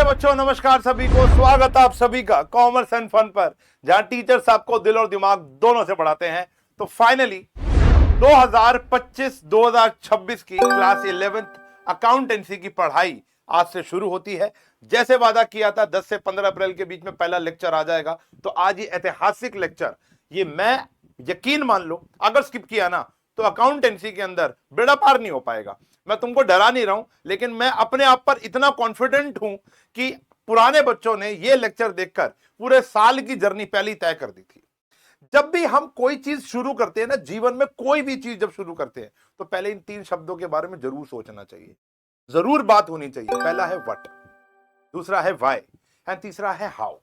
बच्चों, नमस्कार सभी को। स्वागत है आप सभी का कॉमर्स एंड फन पर, जहां टीचर्स आपको दिल और दिमाग दोनों से पढ़ाते हैं। तो फाइनली 2025-2026 की क्लास 11th अकाउंटेंसी की पढ़ाई आज से शुरू होती है। जैसे वादा किया था 10 से 15 अप्रैल के बीच में पहला लेक्चर आ जाएगा। तो आज ये ऐतिहासिक लेक्चर, ये मैं यकीन मान लो अगर स्किप किया ना तो अकाउंटेंसी के अंदर बेड़ा पार नहीं हो पाएगा। मैं तुमको डरा नहीं रहा हूं, लेकिन मैं अपने आप पर इतना कॉन्फिडेंट हूं कि पुराने बच्चों ने यह लेक्चर देखकर पूरे साल की जर्नी पहले ही तय कर दी थी। जब भी हम कोई चीज शुरू करते हैं ना, जीवन में कोई भी चीज जब शुरू करते हैं तो पहले इन 3 शब्दों के बारे में जरूर सोचना चाहिए, जरूर बात होनी चाहिए। पहला है व्हाट, दूसरा है व्हाई एंड तीसरा है हाउ।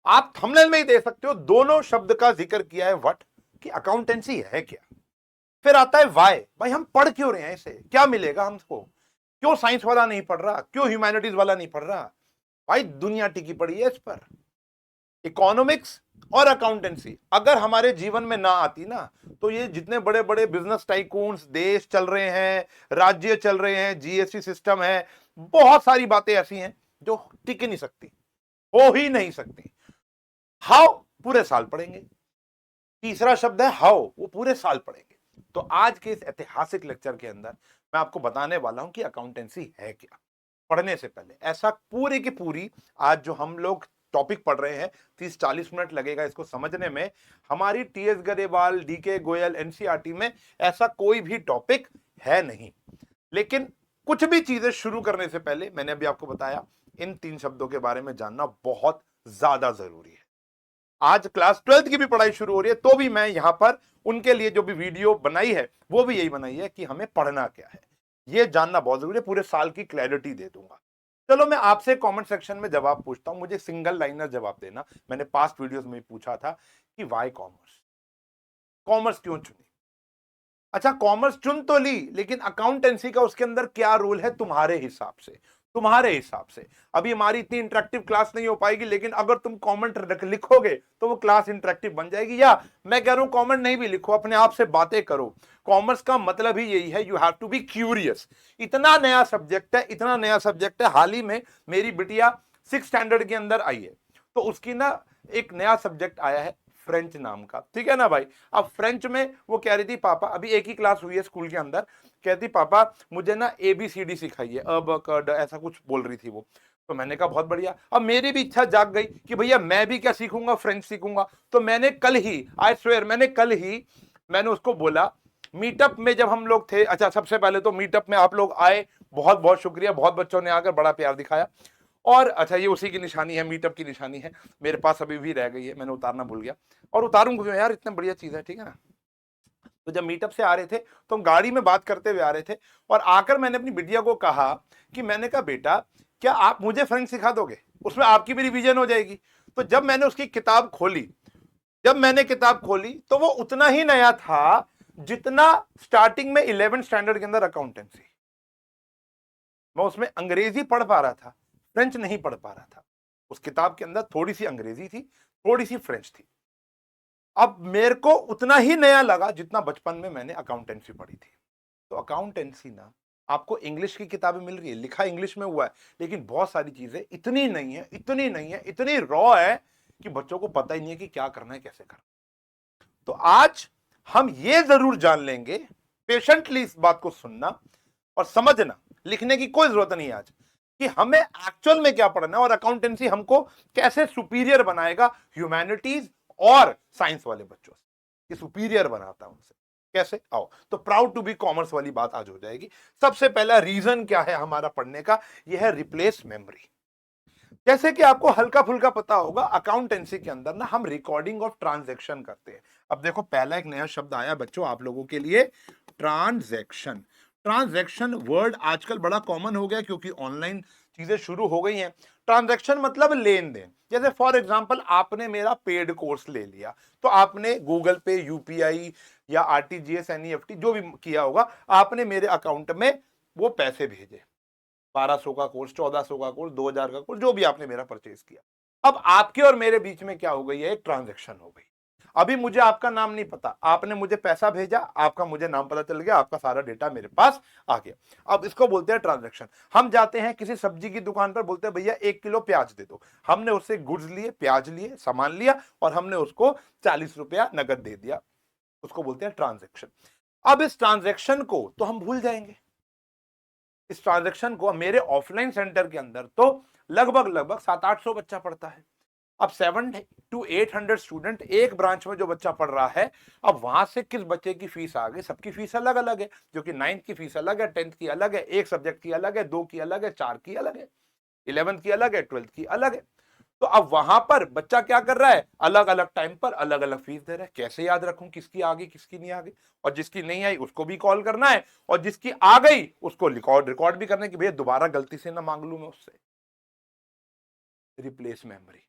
आप थंबनेल में ही देख सकते हो, दोनों शब्द का जिक्र किया है व्हाट कि अकाउंटेंसी है क्या। फिर आता है वाई, भाई हम पढ़ क्यों रहे हैं, इसे क्या मिलेगा हमको, क्यों साइंस वाला नहीं पढ़ रहा, क्यों ह्यूमैनिटीज वाला नहीं पढ़ रहा। भाई दुनिया टिकी पड़ी है इस पर। इकोनॉमिक्स और अकाउंटेंसी अगर हमारे जीवन में ना आती ना, तो ये जितने बड़े बड़े बिजनेस टाइकून्स देश चल रहे हैं, राज्य चल रहे हैं, जीएसटी सिस्टम है, बहुत सारी बातें ऐसी हैं जो टिक नहीं सकती, हो ही नहीं सकती। हाउ पूरे साल पढ़ेंगे, तीसरा शब्द है हाउ, वो पूरे साल पढ़ेंगे। तो आज के इस ऐतिहासिक लेक्चर के अंदर मैं आपको बताने वाला हूं कि अकाउंटेंसी है क्या। पढ़ने से पहले ऐसा पूरी की पूरी आज जो हम लोग टॉपिक पढ़ रहे हैं, 30-40 मिनट लगेगा इसको समझने में। हमारी TS Grewal, DK Goyal NCERT में ऐसा कोई भी टॉपिक है नहीं। लेकिन कुछ भी चीजें शुरू करने से पहले मैंने अभी आपको बताया, इन 3 शब्दों के बारे में जानना बहुत ज्यादा जरूरी है। आज क्लास 12th की भी पढ़ाई शुरू हो रही है, तो भी मैं यहां पर उनके लिए जो भी वीडियो बनाई है वो भी यही बनाई है कि हमें पढ़ना क्या है, ये जानना बहुत जरूरी है। पूरे साल की क्लैरिटी दे दूंगा। चलो मैं आपसे कमेंट सेक्शन में जवाब पूछता हूं, मुझे सिंगल लाइनर जवाब देना। मैंने पास्ट वीडियोस में पूछा था कि वाई कॉमर्स, कॉमर्स क्यों चुनी। अच्छा कॉमर्स चुन तो ली, लेकिन अकाउंटेंसी का उसके अंदर क्या रोल है तुम्हारे हिसाब से, तुम्हारे हिसाब से। अभी हमारी इतनी इंटरेक्टिव क्लास नहीं हो पाएगी, लेकिन अगर तुम कमेंट लिखोगे तो वो क्लास इंटरेक्टिव बन जाएगी। या मैं कह रहा हूं कमेंट नहीं भी लिखो, अपने आप से बातें करो। कॉमर्स का मतलब ही यही है, you have to be curious. इतना नया सब्जेक्ट है, इतना नया सब्जेक्ट है। हाल ही में मेरी बिटिया 6th स्टैंडर्ड के अंदर आई है, तो उसकी ना एक नया सब्जेक्ट आया है फ्रेंच नाम का, ठीक है ना भाई। अब फ्रेंच में वो कह रही थी पापा, अभी एक ही क्लास हुई है स्कूल के अंदर, कहती पापा मुझे ना ABCD सिखाइए, अब क ड ऐसा कुछ बोल रही थी वो। तो मैंने कहा बहुत बढ़िया। अब मेरी भी इच्छा जाग गई कि भैया मैं भी क्या सीखूंगा, फ्रेंच सीखूंगा। तो मैंने कल ही, आई स्वेयर, मैंने उसको बोला मीटअप में जब हम लोग थे। अच्छा सबसे पहले तो मीटअप में आप लोग आए, बहुत बहुत शुक्रिया, बहुत बच्चों ने आकर बड़ा प्यार दिखाया। और अच्छा ये उसी की निशानी है, मीटअप की निशानी है, मेरे पास अभी भी रह गई है, मैंने उतारना भूल गया। और उतारूंगा क्यों यार, इतना बढ़िया चीज है, ठीक है ना। तो जब मीटअप से आ रहे थे तो हम गाड़ी में बात करते हुए आ रहे थे, और आकर मैंने अपनी बिटिया को कहा कि मैंने कहा बेटा क्या आप मुझे फ्रेंच सिखा दोगे, उसमें आपकी भी रिवीजन हो जाएगी। तो जब मैंने उसकी किताब खोली, तो वो उतना ही नया था जितना स्टार्टिंग में 11th स्टैंडर्ड के अंदर अकाउंटेंसी। मैं उसमें अंग्रेजी पढ़ पा रहा था, फ्रेंच नहीं पढ़ पा रहा था। उस किताब के अंदर थोड़ी सी अंग्रेजी थी, थोड़ी सी फ्रेंच थी। अब मेरे को उतना ही नया लगा जितना बचपन में मैंने अकाउंटेंसी पढ़ी थी। तो अकाउंटेंसी ना, आपको इंग्लिश की किताबें मिल रही है, लिखा इंग्लिश में हुआ है, लेकिन बहुत सारी चीजें इतनी नहीं है, इतनी नहीं है, इतनी रॉ है कि बच्चों को पता ही नहीं है कि क्या करना है, कैसे करना है। तो आज हम ये जरूर जान लेंगे, पेशेंटली इस बात को सुनना और समझना, लिखने की कोई जरूरत नहीं आज, कि हमें एक्चुअल में क्या पढ़ना है और अकाउंटेंसी हमको कैसे सुपीरियर बनाएगा ह्यूमैनिटीज और साइंस वाले बच्चों से, कि सुपीरियर बनाता है उनसे कैसे। आओ तो प्राउड टू बी कॉमर्स वाली बात आज हो जाएगी। सबसे पहला रीजन क्या है हमारा पढ़ने का, यह है रिप्लेस मेमोरी। जैसे कि आपको हल्का फुल्का पता होगा, अकाउंटेंसी के अंदर ना हम रिकॉर्डिंग ऑफ ट्रांजैक्शन करते हैं। अब देखो पहला एक नया शब्द आया बच्चों आप लोगों के लिए, ट्रांजैक्शन। ट्रांजैक्शन वर्ड आजकल बड़ा कॉमन हो गया क्योंकि ऑनलाइन चीजें शुरू हो गई हैं। ट्रांजैक्शन मतलब लेन देन। जैसे फॉर एग्जांपल आपने मेरा पेड कोर्स ले लिया, तो आपने गूगल पे, यूपीआई या आरटीजीएस, एनईएफटी जो भी किया होगा, आपने मेरे अकाउंट में वो पैसे भेजे। 1200 का कोर्स, 1400 का कोर्स, 2000 का कोर्स, जो भी आपने मेरा परचेज किया। अब आपके और मेरे बीच में क्या हो गई है, एक ट्रांजैक्शन हो गई। अभी मुझे आपका नाम नहीं पता, आपने मुझे पैसा भेजा, आपका मुझे नाम पता चल गया, आपका सारा डेटा मेरे पास आ गया। अब इसको बोलते हैं ट्रांजैक्शन। हम जाते हैं किसी सब्जी की दुकान पर, बोलते हैं भैया 1 किलो प्याज दे दो। हमने उससे गुड्स लिए, प्याज लिए, सामान लिया और हमने उसको 40 रुपया नगद दे दिया, उसको बोलते हैं ट्रांजैक्शन। अब इस ट्रांजैक्शन को तो हम भूल जाएंगे। इस ट्रांजैक्शन को मेरे ऑफलाइन सेंटर के अंदर तो लगभग 700-800 बच्चा पढ़ता है। अब 700 to 800 स्टूडेंट एक ब्रांच में जो बच्चा पढ़ रहा है, अब वहां से किस बच्चे की फीस आ गई, सबकी फीस अलग अलग है, जो कि 9th की फीस अलग है, 10th की अलग है, एक सब्जेक्ट की अलग है, 2 की अलग है, 4 की अलग है, 11th की अलग है, 12th की अलग है। तो अब वहां पर बच्चा क्या कर रहा है, अलग अलग टाइम पर अलग अलग फीस दे रहा है। कैसे याद रखूं किसकी आ गई किसकी नहीं आ गई, और जिसकी नहीं आई उसको भी कॉल करना है, और जिसकी आ गई उसको रिकॉर्ड भी करना है कि भैया दोबारा गलती से ना मांग लूं मैं उससे। Replace memory.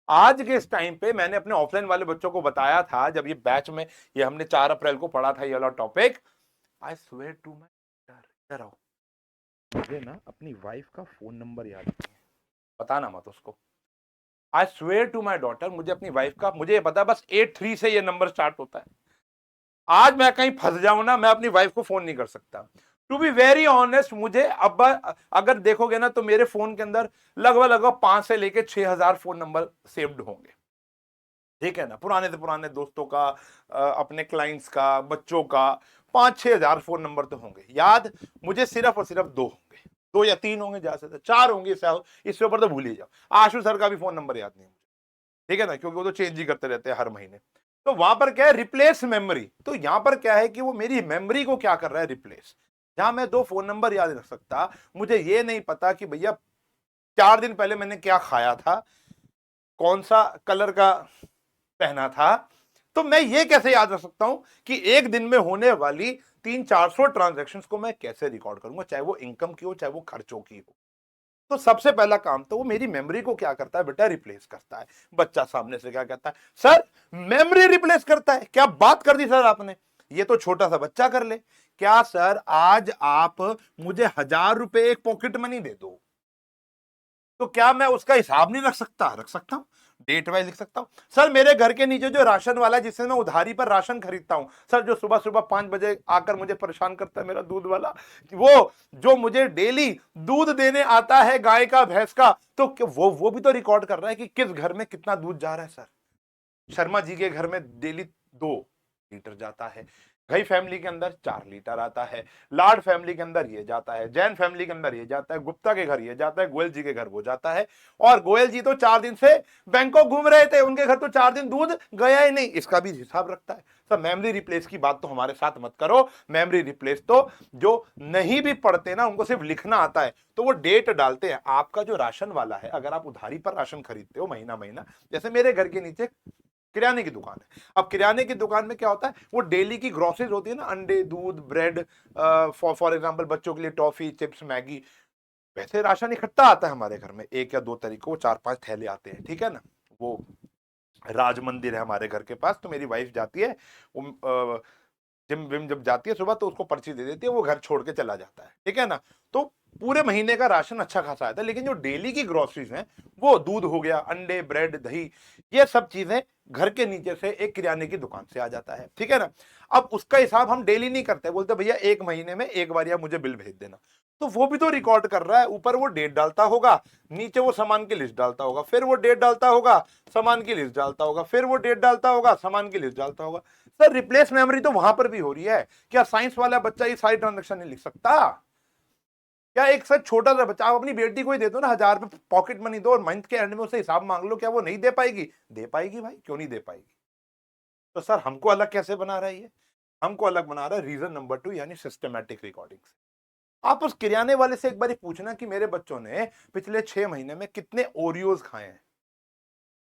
आज के इस टाइम पे मैंने अपने ऑफलाइन वाले बच्चों को बताया था, जब ये बैच में ये हमने 4 अप्रैल को पढ़ा था ये वाला topic. I swear to my, इधर आओ, मुझे ना अपनी वाइफ का फोन नंबर याद नहीं है, बताना मत उसको। I swear to my daughter, मुझे अपनी वाइफ का, मुझे ये पता है बस 83 से ये नंबर स्टार्ट होता है। आज मैं कहीं फंस जाऊं ना, मैं अपनी वाइफ को फोन नहीं कर सकता। टू बी वेरी ऑनेस्ट, मुझे अब अगर देखोगे ना तो मेरे फोन के अंदर लगभग 5 से लेके 6,000 फोन नंबर सेव्ड होंगे। ठीक है ना, पुराने से पुराने दोस्तों का, अपने क्लाइंट्स का, बच्चों का 5-6 हजार फोन नंबर तो होंगे याद। मुझे सिर्फ और सिर्फ 2 होंगे, 2 या 3 होंगे, ज्यादा से 4 होंगे, इससे ऊपर तो भूल ही जाओ। आशु सर का भी फोन नंबर याद नहीं है, ठीक है ना, क्योंकि वो तो चेंज ही करते रहते हैं हर महीने। तो वहां पर क्या है, रिप्लेस मेमोरी। तो यहां पर क्या है कि वो मेरी मेमोरी को क्या कर रहा है, रिप्लेस। जहां मैं 2 फोन नंबर याद रख सकता, मुझे ये नहीं पता कि भैया 4 दिन पहले मैंने क्या खाया था, कौन सा कलर का पहना था, तो मैं ये कैसे याद रख सकता हूं कि एक दिन में होने वाली 300-400 ट्रांजैक्शंस को मैं कैसे रिकॉर्ड करूंगा, चाहे वो इनकम की हो चाहे वो खर्चों की हो। तो सबसे पहला काम तो वो मेरी मेमोरी को क्या करता है बेटा, रिप्लेस करता है। बच्चा सामने से क्या कहता है, सर मेमोरी रिप्लेस करता है, क्या बात कर दी सर आपने, ये तो छोटा सा बच्चा कर ले। क्या सर, आज आप मुझे 1000 रुपए एक पॉकेट मनी दे दो, तो क्या मैं उसका हिसाब नहीं रख सकता? रख सकता हूं, डेट वाइज लिख सकता हूं। सर मेरे घर के नीचे जो राशन वाला है, जिससे मैं उधारी पर राशन खरीदता हूं, सर जो सुबह सुबह 5 बजे आकर मुझे परेशान करता है, मेरा दूध वाला, वो जो मुझे डेली दूध देने आता है गाय का, भैंस का, तो वो भी तो रिकॉर्ड कर रहा है कि किस घर में कितना दूध जा रहा है। सर शर्मा जी के घर में डेली 2 लीटर जाता है, घई फैमिली के अंदर 4 लीटर आता है, लाड फैमिली के अंदर ये जाता है, जैन फैमिली के अंदर ये जाता है, गुप्ता के घर ये जाता है, गोयल जी के घर वो जाता है। और गोयल जी तो 4 दिन से बैंकॉक घूम रहे थे, उनके घर तो 4 दिन दूध गया ही नहीं, इसका भी हिसाब रखता है। सर मेमोरी रिप्लेस की बात तो हमारे साथ मत करो। मेमोरी रिप्लेस तो जो नहीं भी पढ़ते ना, उनको सिर्फ लिखना आता है, तो वो डेट डालते हैं। आपका जो राशन वाला है, अगर आप उधारी पर राशन खरीदते हो महीना महीना, जैसे मेरे घर के नीचे किराने की दुकान है, अब किराने की दुकान में क्या होता है, वो डेली की ग्रोसरीज होती है ना, अंडे, दूध, ब्रेड, फॉर एग्जांपल बच्चों के लिए टॉफी, चिप्स, मैगी। वैसे राशन इकट्ठा आता है हमारे घर में 1 या 2 तरीकों, 4-5 थैले आते हैं, ठीक है ना। वो राज मंदिर है हमारे घर के पास, तो मेरी वाइफ जाती है, वो जिम विम जब जाती है सुबह, तो उसको पर्ची दे देती है, वो घर छोड़ के चला जाता है, ठीक है ना। तो पूरे महीने का राशन अच्छा खासा आता है। लेकिन जो डेली की ग्रोसरीज हैं, वो दूध हो गया, अंडे, ब्रेड, दही, ये सब चीजें घर के नीचे से एक किराने की दुकान से आ जाता है, ठीक है ना। अब उसका हिसाब हम डेली नहीं करते, बोलते भैया 1 महीने में एक बार या मुझे बिल भेज देना। तो वो भी तो रिकॉर्ड कर रहा है, ऊपर वो डेट डालता होगा, नीचे वो सामान की लिस्ट डालता होगा, फिर वो डेट डालता होगा, सामान की लिस्ट डालता होगा, फिर वो डेट डालता होगा, सामान की लिस्ट डालता होगा। सर रिप्लेस मेमोरी तो वहां पर भी हो रही है। क्या साइंस वाला बच्चा ये सारी ट्रांजेक्शन नहीं लिख सकता? क्या एक सच छोटा सा बच्चा, आप अपनी बेटी को ही दे दो ना 1000 रुपए पॉकेट मनी दो, और मंथ के एंड में उसे हिसाब मांग लो, क्या वो नहीं दे पाएगी? दे पाएगी भाई, क्यों नहीं दे पाएगी। तो सर हमको अलग कैसे बना रहा है ये? हमको अलग बना रहा है रीजन नंबर 2, यानी सिस्टमैटिक रिकॉर्डिंग से। आप उस किराने वाले से एक बार पूछना कि मेरे बच्चों ने पिछले 6 महीने में कितने ओरियोज खाए हैं,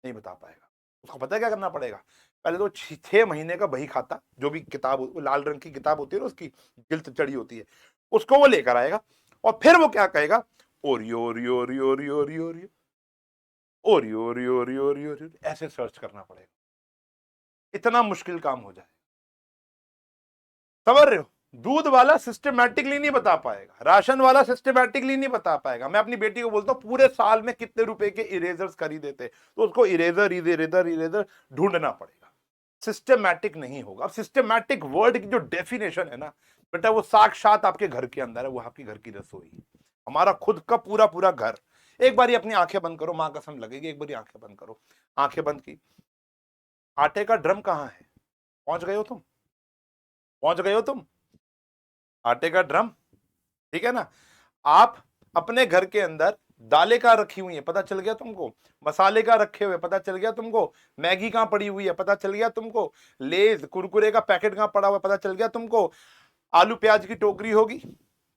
नहीं बता पाएगा। उसको पता है क्या करना पड़ेगा, पहले तो 6 महीने का बही खाता, जो भी किताब, वो लाल रंग की किताब होती है ना, उसकी गिल्त चढ़ी होती है, उसको वो लेकर आएगा, और फिर वो क्या कहेगा, Oreo Oreo Oreo Oreo Oreo Oreo Oreo Oreo Oreo Oreo Oreo, ऐसे सर्च करना पड़ेगा। इतना मुश्किल काम हो जाए, समझ रहे हो। दूध वाला सिस्टमैटिकली नहीं बता पाएगा, राशन वाला सिस्टमैटिकली नहीं बता पाएगा। मैं अपनी बेटी को बोलता हूं पूरे साल में कितने रुपए के इरेजर्स खरीदे थे, तो उसको इरेजर इरेजर इरेजर ढूंढना पड़ेगा। सिस्टमैटिक नहीं होगा। अब सिस्टमैटिक वर्ड की जो डेफिनेशन है ना बेटा, वो साक्षात आपके घर के अंदर है, वो आपके घर की रसोई, हमारा खुद का पूरा पूरा घर। एक बार अपनी आंखें बंद करो, मां कसम लगेगी, एक बार आंखें बंद करो, आंखें बंद की, आटे का ड्रम कहां है? पहुंच गए हो तुम? पहुंच गए हो तुम? आटे का ड्रम, ठीक है ना। आप अपने घर के अंदर दालें कहां रखी हुई है, पता चल गया तुमको। मसाले कहां रखे हुए, पता चल गया तुमको। मैगी कहां पड़ी हुई है, पता चल गया तुमको। लेज कुरकुरे का पैकेट कहां पड़ा हुआ है, पता चल गया तुमको। आलू प्याज की टोकरी होगी,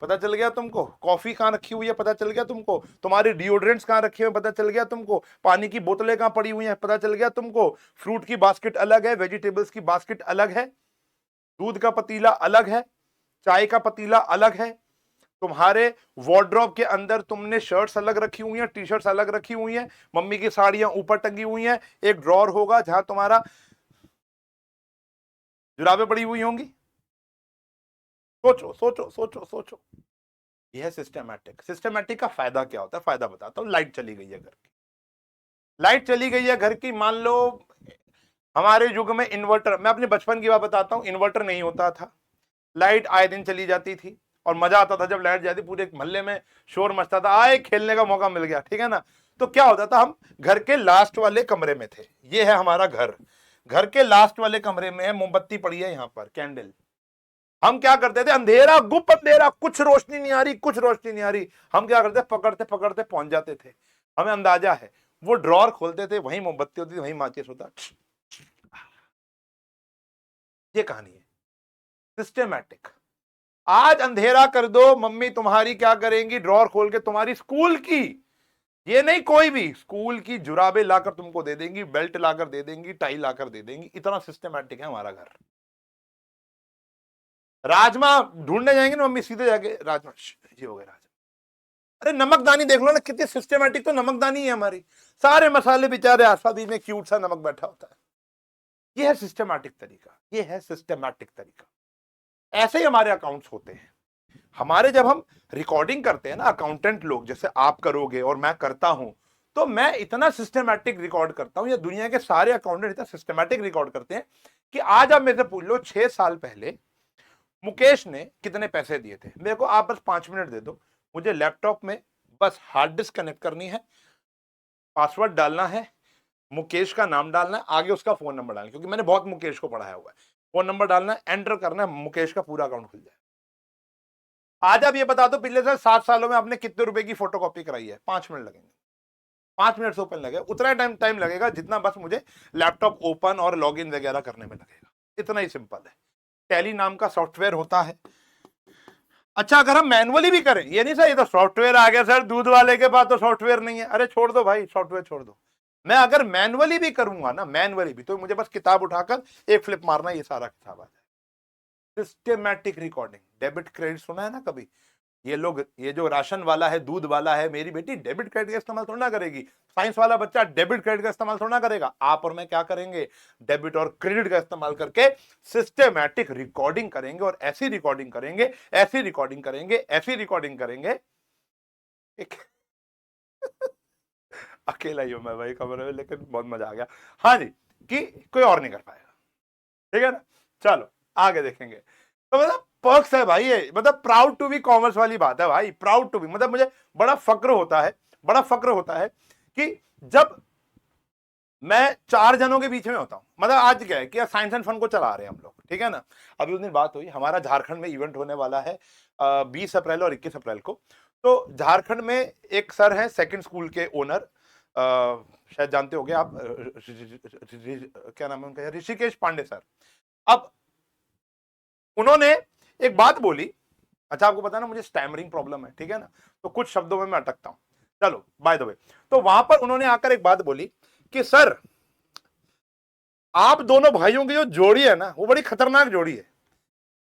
पता चल गया तुमको। कॉफी कहां रखी हुई है, पता चल गया तुमको। तुम्हारे डिओड्रेंट्स कहां रखे हुए, पता चल गया तुमको। पानी की बोतलें कहां पड़ी हुई हैं, पता चल गया तुमको। फ्रूट की बास्केट अलग है, वेजिटेबल्स की बास्केट अलग है, दूध का पतीला अलग है, चाय का पतीला अलग है। तुम्हारे वार्डरोब के अंदर तुमने शर्ट्स अलग रखी हुई हैं, टी शर्ट्स अलग रखी हुई हैं, मम्मी की साड़ियां ऊपर टंगी हुई हैं। एक ड्रॉर होगा जहां तुम्हारा जुराबें पड़ी हुई होंगी। सोचो सोचो सोचो सोचो। यह है सिस्टमैटिक। सिस्टमैटिक का फायदा क्या होता है, फायदा बताता हूं। लाइट चली गई है घर की, लाइट चली गई है घर की, मान लो हमारे युग में इन्वर्टर, मैं अपने बचपन की बात बताता हूं, इन्वर्टर नहीं होता था, लाइट आए दिन चली जाती थी और मजा आता था जब लाइट जाती, पूरे मोहल्ले में शोर मचता था, आए खेलने का मौका मिल गया, ठीक है ना। तो क्या होता था, हम घर के लास्ट वाले कमरे में थे, ये है हमारा घर, घर के लास्ट वाले कमरे में मोमबत्ती पड़ी है, यहां पर कैंडल। हम क्या करते थे, अंधेरा गुप अंधेरा, कुछ रोशनी नहीं आ रही, कुछ रोशनी नहीं आ रही, हम क्या करते, पकड़ते पकड़ते पहुंच जाते थे। हमें अंदाजा है, वो ड्रॉर खोलते थे, वहीं मोमबत्ती होती थी, वहीं माचिस होता। ये कहानी है सिस्टमैटिक। आज अंधेरा कर दो, मम्मी तुम्हारी क्या करेंगी, ड्रॉर खोल के तुम्हारी स्कूल की, ये नहीं कोई भी, स्कूल की जुराबें लाकर तुमको दे देंगी, बेल्ट लाकर दे देंगी, टाई लाकर दे देंगी। इतना सिस्टमैटिक है हमारा घर। राजमा ढूंढने जाएंगे ना मम्मी, सीधे जाके राजमा, ये हो गए राजमा। अरे नमकदानी देख लो ना, कितनी सिस्टमैटिक, तो नमकदानी है हमारी, सारे मसाले बेचारे आसपास, बीच में क्यूट सा नमक बैठा होता है। ये है सिस्टमैटिक तरीका, ये है सिस्टमैटिक तरीका। ऐसे ही हमारे अकाउंट्स होते हैं। हमारे जब हम रिकॉर्डिंग करते हैं ना, अकाउंटेंट लोग, जैसे आप करोगे और मैं करता हूं, तो मैं इतना सिस्टमैटिक रिकॉर्ड करता हूं, या दुनिया के सारे अकाउंटेंट इतना सिस्टमैटिक रिकॉर्ड करते हैं कि आज आप मेरे से पूछ लो 6 साल पहले मुकेश ने कितने पैसे दिए थे मेरे को, आप बस 5 मिनट दे दो, मुझे लैपटॉप में बस हार्ड डिस्क कनेक्ट करनी है, पासवर्ड डालना है, मुकेश का नाम डालना है, आगे उसका फोन नंबर डालना है, क्योंकि मैंने बहुत मुकेश को पढ़ाया हुआ है। फोन नंबर डालना है, एंटर करना है, मुकेश का पूरा अकाउंट खुल जाए। आज आप ये बता दो पिछले से 7 सालों में आपने कितने रुपए की फोटोकॉपी कराई है, 5 मिनट लगेंगे, 5 मिनट से ओपन लगेगा, उतना टाइम लगेगा जितना बस मुझे लैपटॉप ओपन और लॉगिन वगैरह करने में लगेगा। इतना ही सिंपल है। टैली नाम का सॉफ्टवेयर होता है। अच्छा, अगर हम मैनुअली भी करें, ये नहीं सर ये तो सॉफ्टवेयर आ गया सर, दूध वाले के पास तो सॉफ्टवेयर नहीं है, अरे छोड़ दो भाई, सॉफ्टवेयर छोड़ दो। मैं अगर मैनुअली भी करूंगा ना, मैनुअली भी, तो मुझे बस किताब उठाकर एक फ्लिप मारना, ये सारा किताब आ जाए। Systematic recording. डेबिट क्रेडिट सुना है ना कभी? ये लोग, ये जो राशन वाला है, दूध वाला है, मेरी बेटी डेबिट क्रेडिट का इस्तेमाल थोड़ा ना करेगी, साइंस वाला बच्चा डेबिट क्रेडिट का इस्तेमाल थोड़ा ना करेगा। आप और मैं क्या करेंगे, डेबिट और क्रेडिट का इस्तेमाल करके सिस्टमैटिक रिकॉर्डिंग करेंगे, और ऐसी रिकॉर्डिंग करेंगे, ऐसी रिकॉर्डिंग करेंगे, ऐसी रिकॉर्डिंग करेंगे। एक अकेला ही हूं मैं भाई कमरे में, लेकिन बहुत मजा आ गया। हाँ जी, कि कोई और नहीं कर पाएगा, ठीक है ना। चलो आगे देखेंगे। तो मतलब पर्क्स है भाई ये, मतलब प्राउड टू बी कॉमर्स वाली बात है भाई, प्राउड टू बी, मतलब मुझे बड़ा फक्र होता है, बड़ा फक्र होता है कि जब मैं 4 जनों के बीच में होता हूं। मतलब आज क्या है कि साइंस एंड फन को चला रहे हैं हम लोग, ठीक है ना। अभी उस दिन बात हुई, हमारा झारखंड में इवेंट होने वाला है 20 अप्रैल और 21 अप्रैल को। तो झारखंड में एक सर हैं, सेकंड स्कूल के ओनर, शायद जानते होंगे आप, क्या नाम है उनका, ऋषिकेश पांडे सर। अब उन्होंने एक बात बोली। अच्छा, आपको पता है ना मुझे स्टैमरिंग प्रॉब्लम है, ठीक है ना, तो कुछ शब्दों में मैं अटकता हूं। चलो बाय द वे, तो वहां पर उन्होंने आकर एक बात बोली कि सर, आप दोनों भाइयों की जो जोड़ी है ना, वो बड़ी खतरनाक जोड़ी है।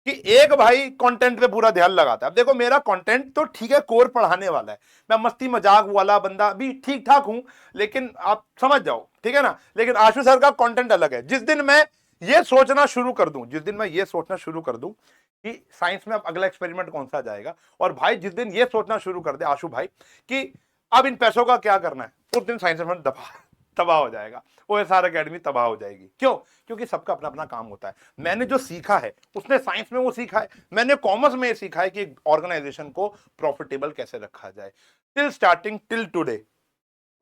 कि एक भाई कंटेंट पे पूरा ध्यान लगाता है। अब देखो, मेरा कंटेंट तो ठीक है, कोर पढ़ाने वाला है, मैं मस्ती मजाक वाला बंदा भी ठीक ठाक हूं, लेकिन आप समझ जाओ, ठीक है ना। लेकिन आशु सर का कंटेंट अलग है। जिस दिन मैं ये सोचना शुरू कर दूं, जिस दिन मैं ये सोचना शुरू कर दूं कि साइंस में अब अगला एक्सपेरिमेंट कौन सा जाएगा, और भाई जिस दिन ये सोचना शुरू कर दे आशु भाई कि अब इन पैसों का क्या करना है, उस दिन साइंस में दबा तबाह हो जाएगा, ओएसआर एकेडमी तबाह हो जाएगी। क्यों? क्योंकि सबका अपना अपना काम होता है। मैंने जो सीखा है उसने साइंस में वो सीखा है, मैंने कॉमर्स में ये सीखा है कि ऑर्गेनाइजेशन को प्रॉफिटेबल कैसे रखा जाए। Till starting till today,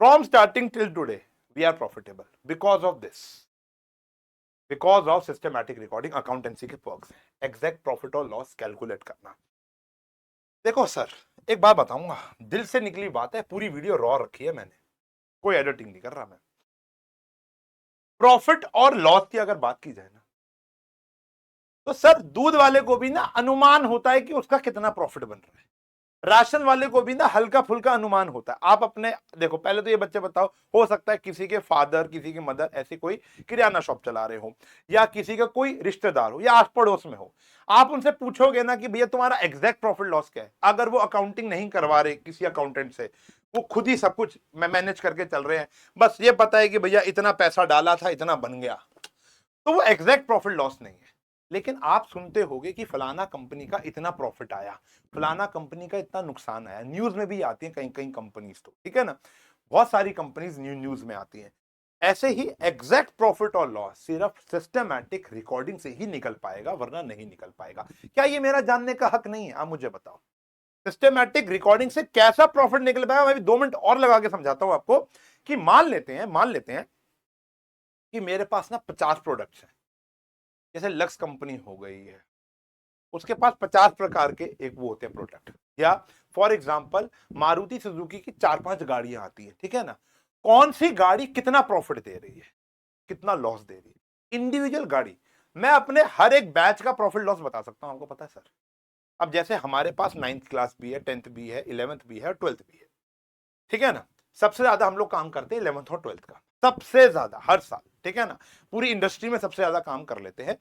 from starting till today we are profitable because of this, because of systematic recording. Accountancy के पर्क्स हैं, एग्जैक्ट प्रॉफिट और लॉस कैलकुलेट करना। देखो सर, एक बात बताऊंगा, दिल से निकली बात है, पूरी वीडियो रॉ रखी है मैंने, कोई एडिटिंग नहीं कर रहा मैं। प्रॉफिट और लॉस की अगर बात की जाए ना, तो सर दूध वाले को भी ना अनुमान होता है कि उसका कितना प्रॉफिट बन रहा है, राशन वाले को भी ना हल्का फुल्का अनुमान होता है। आप अपने देखो, पहले तो ये बच्चे बताओ, हो सकता है किसी के फादर, किसी के मदर ऐसी कोई किराना शॉप चला रहे हो, या किसी का कोई रिश्तेदार हो, या आस पड़ोस में हो, आप उनसे पूछोगे ना कि भैया तुम्हारा एग्जैक्ट प्रॉफिट लॉस क्या है, अगर वो अकाउंटिंग नहीं करवा रहे किसी अकाउंटेंट से, वो खुद ही सब कुछ मैनेज करके चल रहे हैं, बस ये पता है कि भैया इतना पैसा डाला था, इतना बन गया, तो वो एग्जैक्ट प्रॉफिट लॉस नहीं है। लेकिन आप सुनते होगे कि फलाना कंपनी का इतना प्रॉफिट आया, फलाना कंपनी का इतना नुकसान आया, न्यूज में भी आती है कहीं कहीं कंपनीज, तो ठीक है ना, बहुत सारी कंपनीज न्यूज में आती हैं। ऐसे ही एग्जैक्ट प्रॉफिट और लॉस सिर्फ सिस्टमैटिक रिकॉर्डिंग से ही निकल पाएगा, वरना नहीं निकल पाएगा। क्या ये मेरा जानने का हक नहीं है? आप मुझे बताओ, सिस्टमैटिक रिकॉर्डिंग से कैसा प्रॉफिट निकल पाएगा? मैं भी 2 मिनट और लगा के समझाता हूं आपको कि मान लेते हैं कि मेरे पास ना 50 प्रोडक्ट्स हैं, जैसे लक्स कंपनी हो गई है, उसके पास 50 प्रकार के एक वो होते हैं प्रोडक्ट, या फॉर एग्जांपल मारुति सुजुकी की 4-5 गाड़ियां आती है, ठीक है ना, कौन सी गाड़ी कितना प्रॉफिट दे रही है, कितना लॉस दे रही है, इंडिविजुअल गाड़ी। मैं अपने हर एक बैच का प्रॉफिट लॉस बता सकता हूं, आपको पता है सर। अब जैसे हमारे पास 9th क्लास भी है, 10th भी है, 11th भी है और 12th भी है, ठीक है ना। सबसे ज्यादा हम लोग काम करते हैं 11th और 12th का, सबसे ज्यादा हर साल, ठीक है ना, पूरी इंडस्ट्री में सबसे ज्यादा काम कर लेते हैं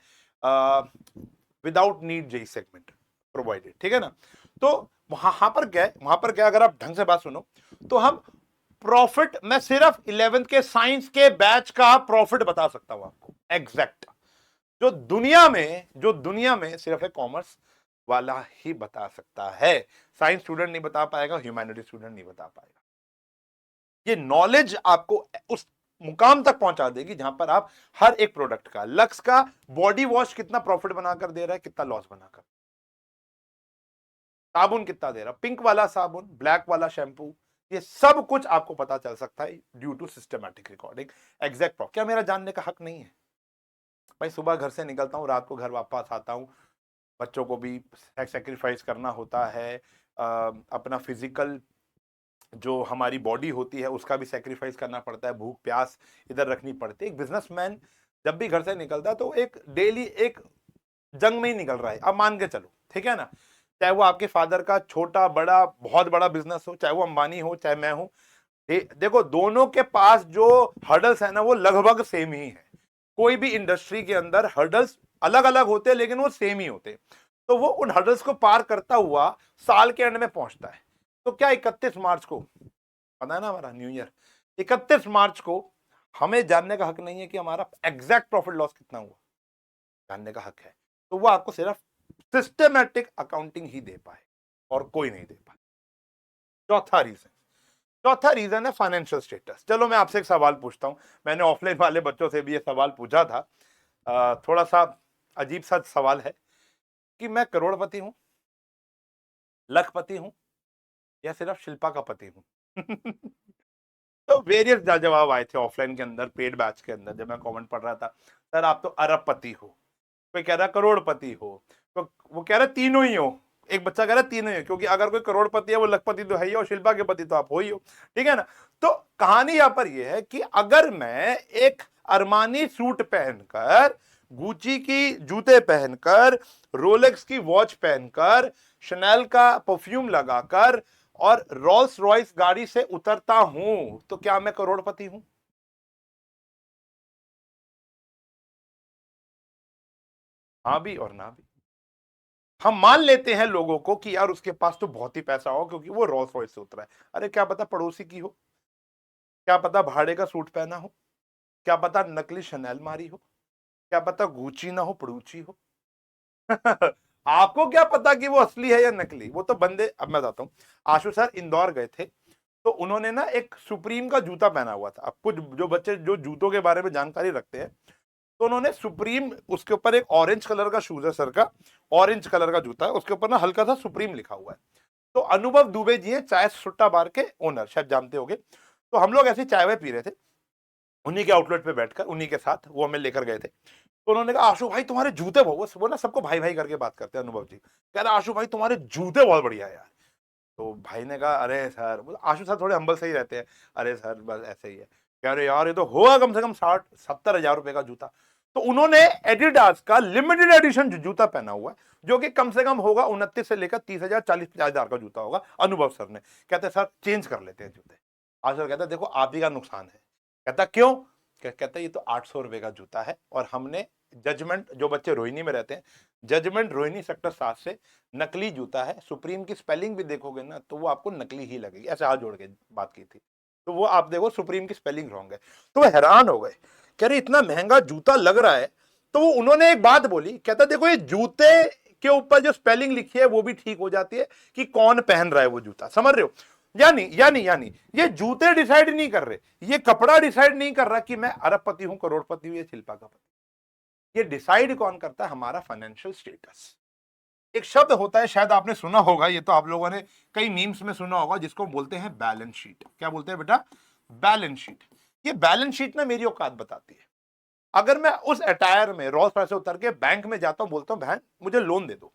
without need JE segment provided, ठीक है ना। तो वहां पर क्या, अगर आप ढंग से बात सुनो, तो हम प्रॉफिट, मैं सिर्फ 11th के साइंस के बैच का प्रॉफिट बता सकता हूं आपको एग्जैक्ट, जो दुनिया में सिर्फ एक कॉमर्स वाला ही बता सकता है। साइंस स्टूडेंट नहीं बता पाएगा, ह्यूमैनिटी स्टूडेंट नहीं बता पाएगा। ये नॉलेज आपको उस मुकाम तक पहुंचा देगी जहां पर आप हर एक प्रोडक्ट का, लक्स का बॉडी वॉश कितना प्रॉफिट बनाकर दे रहा है, कितना लॉस बनाकर, साबुन कितना दे रहा, पिंक वाला साबुन, ब्लैक वाला शैंपू, ये सब कुछ आपको पता चल सकता है due to systematic recording. Exact profit क्या मेरा जानने का हक नहीं है? भाई सुबह घर से निकलता हूं, रात को घर वापस आता हूं, बच्चों को भी सेक्रीफाइस करना होता है, अपना फिजिकल जो हमारी बॉडी होती है उसका भी सेक्रीफाइस करना पड़ता है, भूख प्यास इधर रखनी पड़ती है। एक बिजनेसमैन जब भी घर से निकलता है तो एक डेली एक जंग में ही निकल रहा है, अब मान के चलो, ठीक है ना, चाहे वो आपके फादर का छोटा बड़ा बहुत बड़ा बिजनेस हो, चाहे वो अंबानी हो, चाहे मैं हूं, देखो दोनों के पास जो हर्डल्स है ना वो लगभग सेम ही है। कोई भी इंडस्ट्री के अंदर हर्डल्स अलग अलग होते हैं लेकिन वो सेम ही होते हैं। तो वो उन हर्डल्स को पार करता हुआ साल के एंड में पहुंचता है। तो क्या 31 मार्च को, पता है ना हमारा न्यू ईयर, 31 मार्च को हमें जानने का हक नहीं है कि हमारा एग्जैक्ट प्रॉफिट लॉस कितना हुआ, जानने का हक है। तो वो आपको सिर्फ सिस्टमैटिक अकाउंटिंग ही दे पाए और कोई नहीं दे पाए। चौथा रीजन है फाइनेंशियल स्टेटस। चलो मैं आपसे एक सवाल पूछता हूं, मैंने ऑफलाइन वाले बच्चों से भी ये सवाल पूछा था, थोड़ा सा अजीब सा सवाल है कि मैं करोड़पति हूं, लखपति हूं, या सिर्फ शिल्पा का पति हूं? तो वेरियस जवाब आए थे ऑफलाइन के अंदर, पेड बैच के अंदर जब मैं कमेंट पढ़ रहा था, सर आप तो अरबपति हो, कोई कह रहा करोड़पति हो, तो वो कह रहा तीनों ही हो, एक बच्चा कह रहा तीनों ही हो, क्योंकि अगर कोई करोड़पति है वो लखपति तो है ही, और शिल्पा के पति तो आप हो ही हो, ठीक है ना। तो कहानी यहां पर यह है कि अगर मैं एक अरमानी सूट पहनकर, गुची की जूते पहनकर, रोलेक्स की वॉच पहनकर, शनैल का परफ्यूम लगाकर और रोल्स रॉयस गाड़ी से उतरता हूं, तो क्या मैं करोड़पति हूं? हाँ भी और ना भी। हम मान लेते हैं लोगों को कि यार उसके पास तो बहुत ही पैसा हो क्योंकि वो रोल्स रॉयस से उतरा है। अरे क्या पता पड़ोसी की हो, क्या पता भाड़े का सूट पहना हो, क्या पता नकली शनैल मारी हो, क्या पता गुची ना हो पड़ूची हो। आपको क्या पता कि वो असली है या नकली? वो तो बंदे, अब मैं बताता हूं, आशु सर इंदौर गए थे, तो उन्होंने ना एक सुप्रीम का जूता पहना हुआ था। अब कुछ जो बच्चे जो जूतों के बारे में जानकारी रखते हैं, तो उन्होंने सुप्रीम, उसके ऊपर एक ऑरेंज कलर का शूज है सर का, ऑरेंज कलर का जूता है, उसके ऊपर ना हल्का सा सुप्रीम लिखा हुआ है। तो अनुभव दुबे जी हैं, चाय सुट्टा बार के ओनर, शायद जानते होंगे। तो हम लोग ऐसी चाय वाय पी रहे थे उन्हीं के आउटलेट पे बैठकर, उन्हीं के साथ वो हमें लेकर गए थे। तो उन्होंने कहा आशु भाई तुम्हारे जूते बहुत, वो ना सबको भाई भाई करके बात करते हैं अनुभव जी, कह रहे आशु भाई तुम्हारे जूते बहुत बढ़िया है यार। तो भाई ने कहा अरे सर, आशु सर थोड़े हम्बल से ही रहते हैं, अरे सर बस ऐसे ही है। कह रहे यार ये तो होगा कम से कम 60-70 हजार रुपए का जूता। तो उन्होंने एडिडास का लिमिटेड एडिशन जूता पहना हुआ है, जो कि कम से कम होगा 29 से लेकर 30,000 40-50 हजार का जूता होगा। अनुभव सर ने कहते सर चेंज कर लेते हैं जूते। आशु सर कहता देखो आप ही का नुकसान है। कहता क्यों? कहता ये तो 800 रुपए का जूता है, और हमने जजमेंट, जो बच्चे रोहिणी में रहते हैं, जजमेंट रोहिणी सेक्टर 7 से नकली जूता है, सुप्रीम की स्पेलिंग भी देखोगे ना तो वो आपको नकली ही लगेगी। ऐसे हाथ जोड़ के बात की थी, तो वो आप देखो सुप्रीम की स्पेलिंग रॉन्ग है। तो वो हैरान हो गए, कह रहे इतना महंगा जूता लग रहा है। तो वो उन्होंने एक बात बोली, कहता देखो ये जूते के ऊपर जो स्पेलिंग लिखी है वो भी ठीक हो जाती है कि कौन पहन रहा है वो जूता, समझ रहे हो? यानी यानी यानी ये जूते डिसाइड नहीं कर रहे, ये कपड़ा डिसाइड नहीं कर रहा कि मैं अरबपति हूं, करोड़पति हूं या शिल्पा का पति। ये डिसाइड कौन करता है? हमारा फाइनेंशियल स्टेटस। एक शब्द होता है, शायद आपने सुना होगा, ये तो आप लोगों ने कई मीम्स में सुना होगा, जिसको बोलते हैं बैलेंस शीट। क्या बोलते हैं बेटा? Balance sheet. ये बैलेंस शीट ना मेरी औकात बताती है। अगर मैं उस अटायर में रोल्स रॉयस से उतर के बैंक में जाता हूं, बोलता हूं बहन मुझे लोन दे दो,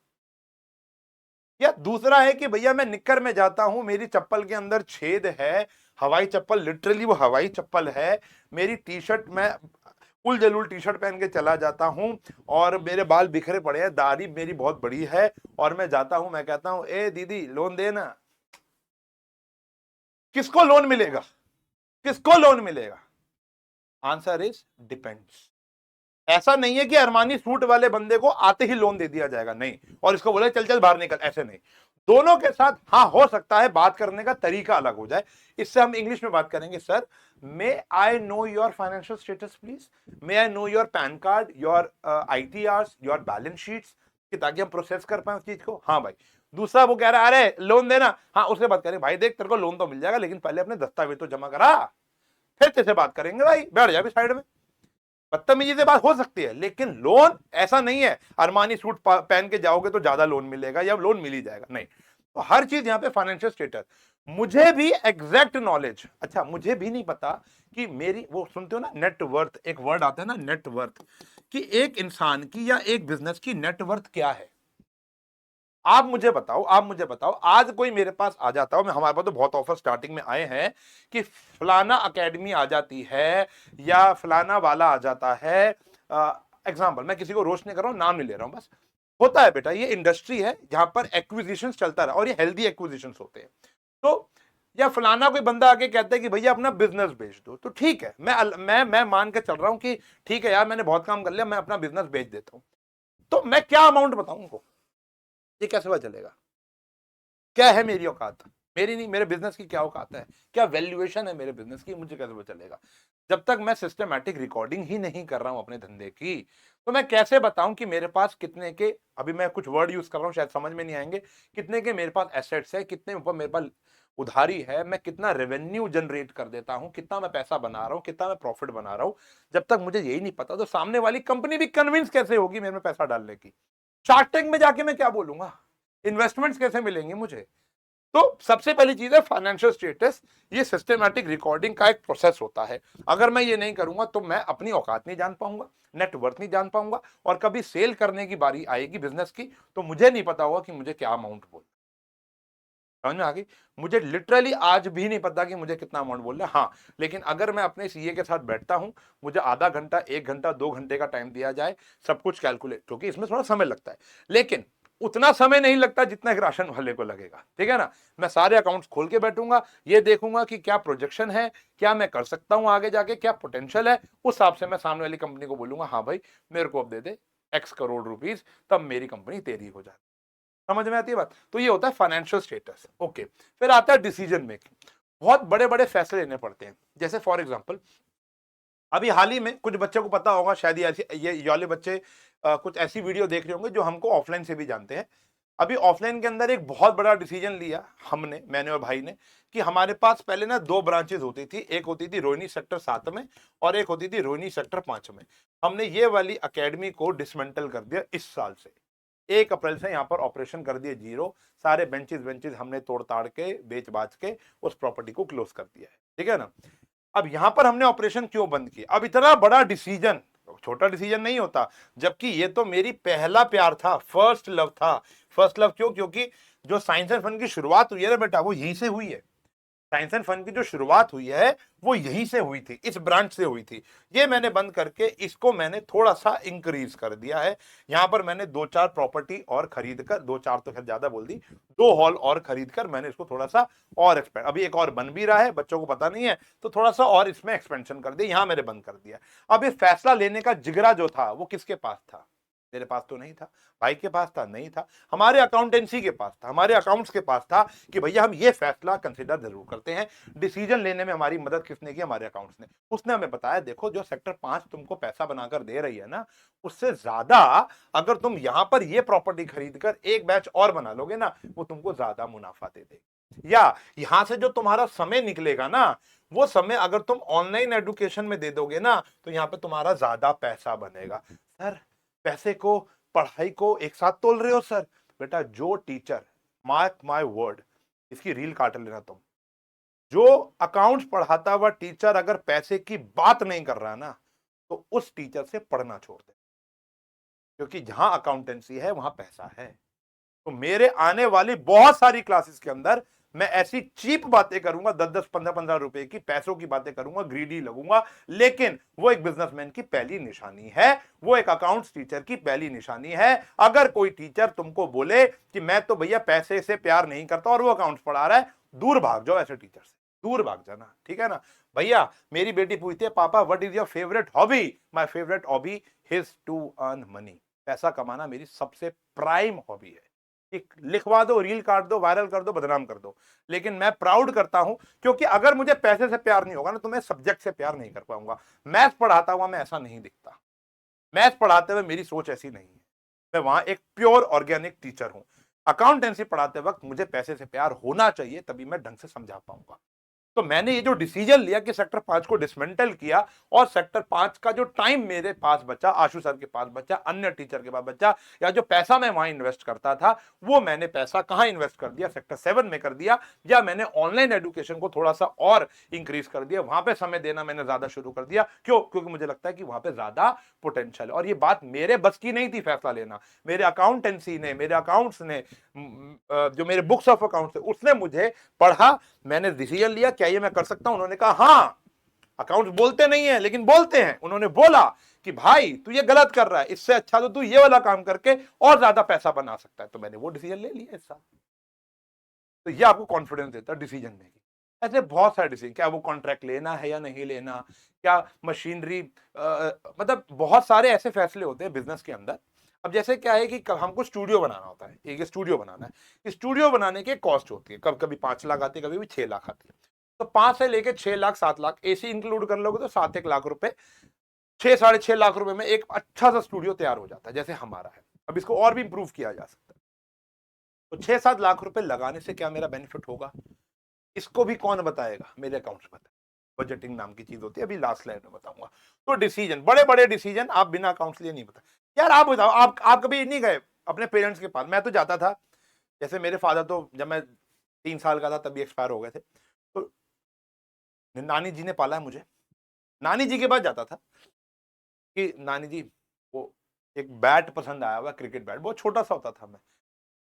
या दूसरा है कि भैया मैं निक्कर में जाता हूं, मेरी चप्पल के अंदर छेद है, हवाई चप्पल, लिटरली वो हवाई चप्पल है, मेरी टी शर्ट, मैं उल जलूल टी शर्ट पहन के चला जाता हूं, और मेरे बाल बिखरे पड़े हैं, दाढ़ी मेरी बहुत बड़ी है, और मैं जाता हूं, मैं कहता हूं ए दीदी लोन देना, किसको लोन मिलेगा? किसको लोन मिलेगा? Answer is depends. ऐसा नहीं है कि अरमानी सूट वाले बंदे को आते ही लोन दे दिया जाएगा, नहीं, और इसको बोले चल चल बाहर निकल, ऐसे नहीं। दोनों के साथ हाँ हो सकता है बात करने का तरीका अलग हो जाए। इससे हम इंग्लिश में बात करेंगे, sir may I know your financial status please, may I know your pan card, your ITRs, your balance sheets, कि ताकि हम प्रोसेस कर पाए उस चीज को। हाँ भाई। दूसरा वो कह रहा है अरे लोन देना, हाँ उससे बात करें, भाई देख तेरे को लोन तो मिल जाएगा, लेकिन पहले अपने दस्तावेज तो जमा करा, फिर तेरे से बात करेंगे, भाई बैठ जा भी साइड में। बदतमीजी से बात हो सकती है, लेकिन लोन ऐसा नहीं है अरमानी सूट पहन के जाओगे तो ज्यादा लोन मिलेगा या लोन मिल ही जाएगा, नहीं। तो हर चीज यहां पे फाइनेंशियल स्टेटस। मुझे भी एग्जैक्ट नॉलेज, अच्छा मुझे भी नहीं पता कि मेरी, वो सुनते हो ना नेटवर्थ, एक वर्ड आता है ना नेटवर्थ, कि एक इंसान की या एक बिजनेस की नेटवर्थ क्या है। आप मुझे बताओ, आप मुझे बताओ, आज कोई मेरे पास आ जाता हो, मैं, हमारे पास तो बहुत ऑफर स्टार्टिंग में आए हैं कि फलाना एकेडमी आ जाती है या फलाना वाला आ जाता है। एग्जाम्पल, मैं किसी को रोस्ट नहीं कर रहा हूं, नाम नहीं ले रहा हूं, बस होता है बेटा, ये इंडस्ट्री है जहां पर एक्विजिशन चलता रहा, और ये हेल्दी एक्विजिशन होते हैं। तो या फलाना कोई बंदा आके कहता है कि भैया अपना बिजनेस बेच दो, तो ठीक है, मैं मान के चल रहा हूं कि ठीक है यार मैंने बहुत काम कर लिया, मैं अपना बिजनेस बेच देता हूं। तो मैं क्या अमाउंट बताऊं उनको, ये कैसे पता चलेगा? क्या है मेरी औकात? मेरी नहीं, मेरे बिजनेस की क्या औकात है, क्या वैल्यूएशन है मेरे बिजनेस की, मुझे कैसे पता चलेगा? जब तक मैं सिस्टमैटिक रिकॉर्डिंग ही नहीं कर रहा हूं अपने धंधे की, तो मैं कैसे बताऊं कि मेरे पास कितने के, अभी मैं कुछ वर्ड यूज कर रहा हूं शायद समझ में नहीं आएंगे, कितने के मेरे पास एसेट्स है, कितने ऊपर मेरे पास उधारी है, मैं कितना रेवेन्यू जनरेट कर देता हूं, कितना मैं पैसा बना रहा हूं, कितना मैं प्रॉफिट बना रहा हूं। जब तक मुझे यही नहीं पता, तो सामने वाली कंपनी भी कन्विंस कैसे होगी मेरे में पैसा डालने की? शार्क टैंक में जाके मैं क्या बोलूंगा? इन्वेस्टमेंट्स कैसे मिलेंगे मुझे? तो सबसे पहली चीज है फाइनेंशियल स्टेटस। ये सिस्टमैटिक रिकॉर्डिंग का एक प्रोसेस होता है। अगर मैं ये नहीं करूंगा तो मैं अपनी औकात नहीं जान पाऊंगा, नेटवर्थ नहीं जान पाऊंगा, और कभी सेल करने की बारी आएगी बिजनेस की, तो मुझे नहीं पता होगा कि मुझे क्या अमाउंट बोलना। समझ में आ गई? मुझे लिटरली आज भी नहीं पता कि मुझे कितना अमाउंट बोलना है। हाँ, लेकिन अगर मैं अपने सीए के साथ बैठता हूं, मुझे आधा घंटा, 1 घंटा, 2 घंटे का टाइम दिया जाए, सब कुछ कैलकुलेट, क्योंकि इसमें थोड़ा समय लगता है, लेकिन उतना समय नहीं लगता जितना एक राशन वाले को लगेगा, ठीक है ना? मैं सारे अकाउंट्स खोल के बैठूंगा, ये देखूंगा कि क्या प्रोजेक्शन है, क्या मैं कर सकता हूं आगे जाके, क्या पोटेंशियल है, उस हिसाब से मैं सामने वाली कंपनी को बोलूंगा हाँ भाई मेरे को अब दे दे X करोड़ रुपीस, तब मेरी कंपनी तेरी हो जाती। समझ में आती है बात? तो ये होता है फाइनेंशियल स्टेटस। ओके, फिर आता है डिसीजन मेकिंग। बहुत बड़े बड़े फैसले लेने पड़ते हैं, जैसे फॉर एग्जांपल अभी हाल ही में कुछ बच्चों को पता होगा शायद, ये वाले बच्चे कुछ ऐसी वीडियो देख रहे होंगे जो हमको ऑफलाइन से भी जानते हैं। अभी ऑफलाइन के अंदर एक बहुत बड़ा डिसीजन लिया हमने, मैंने और भाई ने, कि हमारे पास पहले ना 2 ब्रांचेस होती थी, एक होती थी रोहिणी सेक्टर 7 में और एक होती थी रोहिणी सेक्टर 5 में। हमने ये वाली एकेडमी को डिसमेंटल कर दिया इस साल से, 1 अप्रैल से यहाँ पर ऑपरेशन कर दिए जीरो। सारे बेंचेस वेंचेस हमने तोड़ ताड़ के बेच बाच के उस प्रॉपर्टी को क्लोज कर दिया है, ठीक है ना। अब यहां पर हमने ऑपरेशन क्यों बंद किया? अब इतना बड़ा डिसीजन छोटा डिसीजन नहीं होता, जबकि ये तो मेरी पहला प्यार था, फर्स्ट लव था। फर्स्ट लव क्यों? क्योंकि जो साइंस एंड फन की शुरुआत हुई है ना बेटा, वो यहीं से हुई है। साइंस एंड फन की जो शुरुआत हुई है वो यहीं से हुई थी, इस ब्रांच से हुई थी। ये मैंने बंद करके इसको मैंने थोड़ा सा इंक्रीज कर दिया है। यहां पर मैंने 2-4 प्रॉपर्टी और खरीद कर, 2-4 तो खैर ज्यादा बोल दी, 2 हॉल और खरीद कर मैंने इसको थोड़ा सा और एक्सपेंड, अभी एक और बन भी रहा है, बच्चों को पता नहीं है, तो थोड़ा सा और इसमें एक्सपेंशन कर दिया, यहां मैंने बंद कर दिया। अब ये फैसला लेने का जिगरा जो था वो किसके पास था? मेरे पास तो नहीं था, भाई के पास था, नहीं था, हमारे अकाउंटेंसी के पास था, हमारे अकाउंट्स के पास था कि भैया हम ये फैसला कंसिडर जरूर करते हैं। डिसीजन लेने में हमारी मदद किसने की? हमारे अकाउंट्स ने। उसने हमें बताया देखो जो सेक्टर 5 तुमको पैसा बनाकर दे रही है ना, उससे ज्यादा अगर तुम यहां पर ये प्रॉपर्टी खरीद कर एक बैच और बना लोगे ना, वो तुमको ज्यादा मुनाफा दे देगी। या यहां से जो तुम्हारा समय निकलेगा ना, वो समय अगर तुम ऑनलाइन एजुकेशन में दे दोगे ना, तो यहां पे तुम्हारा ज्यादा पैसा बनेगा। सर पैसे को, पढ़ाई को एक साथ तोल रहे हो सर? बेटा जो टीचर, मार्क माय वर्ड, इसकी रील काट लेना तुम, जो अकाउंट्स पढ़ाता हुआ टीचर अगर पैसे की बात नहीं कर रहा ना, तो उस टीचर से पढ़ना छोड़ दे, क्योंकि जहां अकाउंटेंसी है वहां पैसा है। तो मेरे आने वाली बहुत सारी क्लासेस के अंदर मैं ऐसी चीप बातें करूंगा, 10-10 15-15 रुपए की, पैसों की बातें करूंगा, ग्रीडी लगूंगा, लेकिन वो एक बिजनेसमैन की पहली निशानी है, वो एक अकाउंट्स टीचर की पहली निशानी है। अगर कोई टीचर तुमको बोले कि मैं तो भैया पैसे से प्यार नहीं करता और वो अकाउंट्स पढ़ा रहा है, दूर भाग जाओ ऐसे टीचर से, दूर भाग जाना, ठीक है ना। भैया मेरी बेटी पूछती है पापा what is your favourite hobby? My favourite hobby is to earn money. पैसा कमाना मेरी सबसे प्राइम हॉबी है। लिखवा दो, रील काट दो, वायरल कर दो, बदनाम कर दो, लेकिन मैं प्राउड करता हूं, क्योंकि अगर मुझे पैसे से प्यार नहीं होगा ना, तो मैं सब्जेक्ट से प्यार नहीं कर पाऊंगा। मैथ पढ़ाता हुआ मैं ऐसा नहीं दिखता, मैथ पढ़ाते हुए मेरी सोच ऐसी नहीं है, मैं वहां एक प्योर ऑर्गेनिक टीचर हूं। अकाउंटेंसी पढ़ाते वक्त मुझे पैसे से प्यार होना चाहिए, तभी मैं ढंग से समझा पाऊंगा। तो मैंने ये जो डिसीजन लिया कि सेक्टर 5 को डिसमेंटल किया, और सेक्टर 5 का जो टाइम मेरे पास बचा, आशु सर के पास बचा, अन्य टीचर के पास बचा, या जो पैसा मैं वहां इन्वेस्ट करता था, वो मैंने पैसा कहां इन्वेस्ट कर दिया? सेक्टर 7 में कर दिया, या मैंने ऑनलाइन एजुकेशन को थोड़ा सा और इंक्रीज कर दिया, वहां पे समय देना मैंने ज्यादा शुरू कर दिया। क्यों? क्योंकि मुझे लगता है कि वहां पे ज्यादा पोटेंशियल है। और ये बात मेरे बस की नहीं थी फैसला लेना, मेरे अकाउंटेंसी ने, मेरे अकाउंट्स ने, जो मेरे बुक्स ऑफ अकाउंट्स है उसने मुझे पढ़ा, मैंने डिसीजन लिया क्या ये मैं कर सकता हूं? उन्होंने कहा हाँ, अकाउंट्स बोलते नहीं है लेकिन बोलते हैं। उन्होंने बोला कि भाई तू ये गलत कर रहा है, इससे अच्छा तो तू ये वाला काम करके और ज्यादा पैसा बना सकता है। तो मैंने वो डिसीजन ले लिया इस साल। तो ये आपको कॉन्फिडेंस देता है डिसीजन मेकिंग। ऐसे बहुत सारे डिसीजन, क्या वो कॉन्ट्रैक्ट लेना है या नहीं लेना, क्या मशीनरी, मतलब बहुत सारे ऐसे फैसले होते हैं बिजनेस के अंदर। अब जैसे क्या है कि हमको स्टूडियो बनाना होता है, एक स्टूडियो बनाना है, स्टूडियो बनाने के कॉस्ट होती है, कभी कभी 5 लाख आती है, कभी भी 6 लाख आती है। तो 5 से लेके 6 लाख 7 लाख एसी इंक्लूड कर लोगे तो 7-1 लाख रुपए, 6-6.5 लाख रुपए में एक अच्छा सा स्टूडियो तैयार हो जाता है, जैसे हमारा है। अब इसको और भी इंप्रूव किया जा सकता है। तो 6-7 लाख रुपए लगाने से क्या मेरा बेनिफिट होगा, इसको भी कौन बताएगा? मेरे अकाउंट्स बताए। बजटिंग नाम की चीज होती है, अभी लास्ट स्लाइड में बताऊंगा। तो डिसीजन, बड़े बड़े डिसीजन आप बिना अकाउंट्स लिए नहीं बता। यार आप बताओ, आप कभी नहीं गए अपने पेरेंट्स के पास? मैं तो जाता था, जैसे मेरे फादर तो जब मैं 3 साल का था तभी एक्सपायर हो गए थे, तो नानी जी ने पाला है मुझे, नानी जी के पास जाता था कि नानी जी वो एक बैट पसंद आया हुआ, क्रिकेट बैट, बहुत छोटा सा होता था मैं,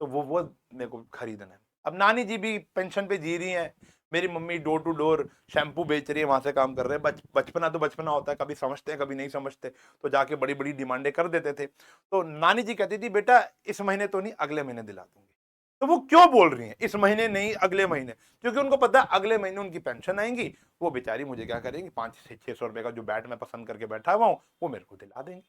तो वो मेरे को खरीदना है। अब नानी जी भी पेंशन पे जी रही हैं, मेरी मम्मी डोर टू डोर शैम्पू बेच रही है, वहां से काम कर रहे हैं। बचपना तो बचपना होता है, कभी समझते हैं कभी नहीं समझते, तो जाके बड़ी बड़ी डिमांडें कर देते थे। तो नानी जी कहती थी बेटा इस महीने तो नहीं, अगले महीने दिला दूंगी। तो वो क्यों बोल रही हैं इस महीने नहीं अगले महीने? क्योंकि उनको पता है अगले महीने उनकी पेंशन आएंगी, वो बेचारी मुझे क्या करेंगी, 500-600 रुपए का जो बैट मैं पसंद करके बैठा हुआ हूँ वो मेरे को दिला देंगे।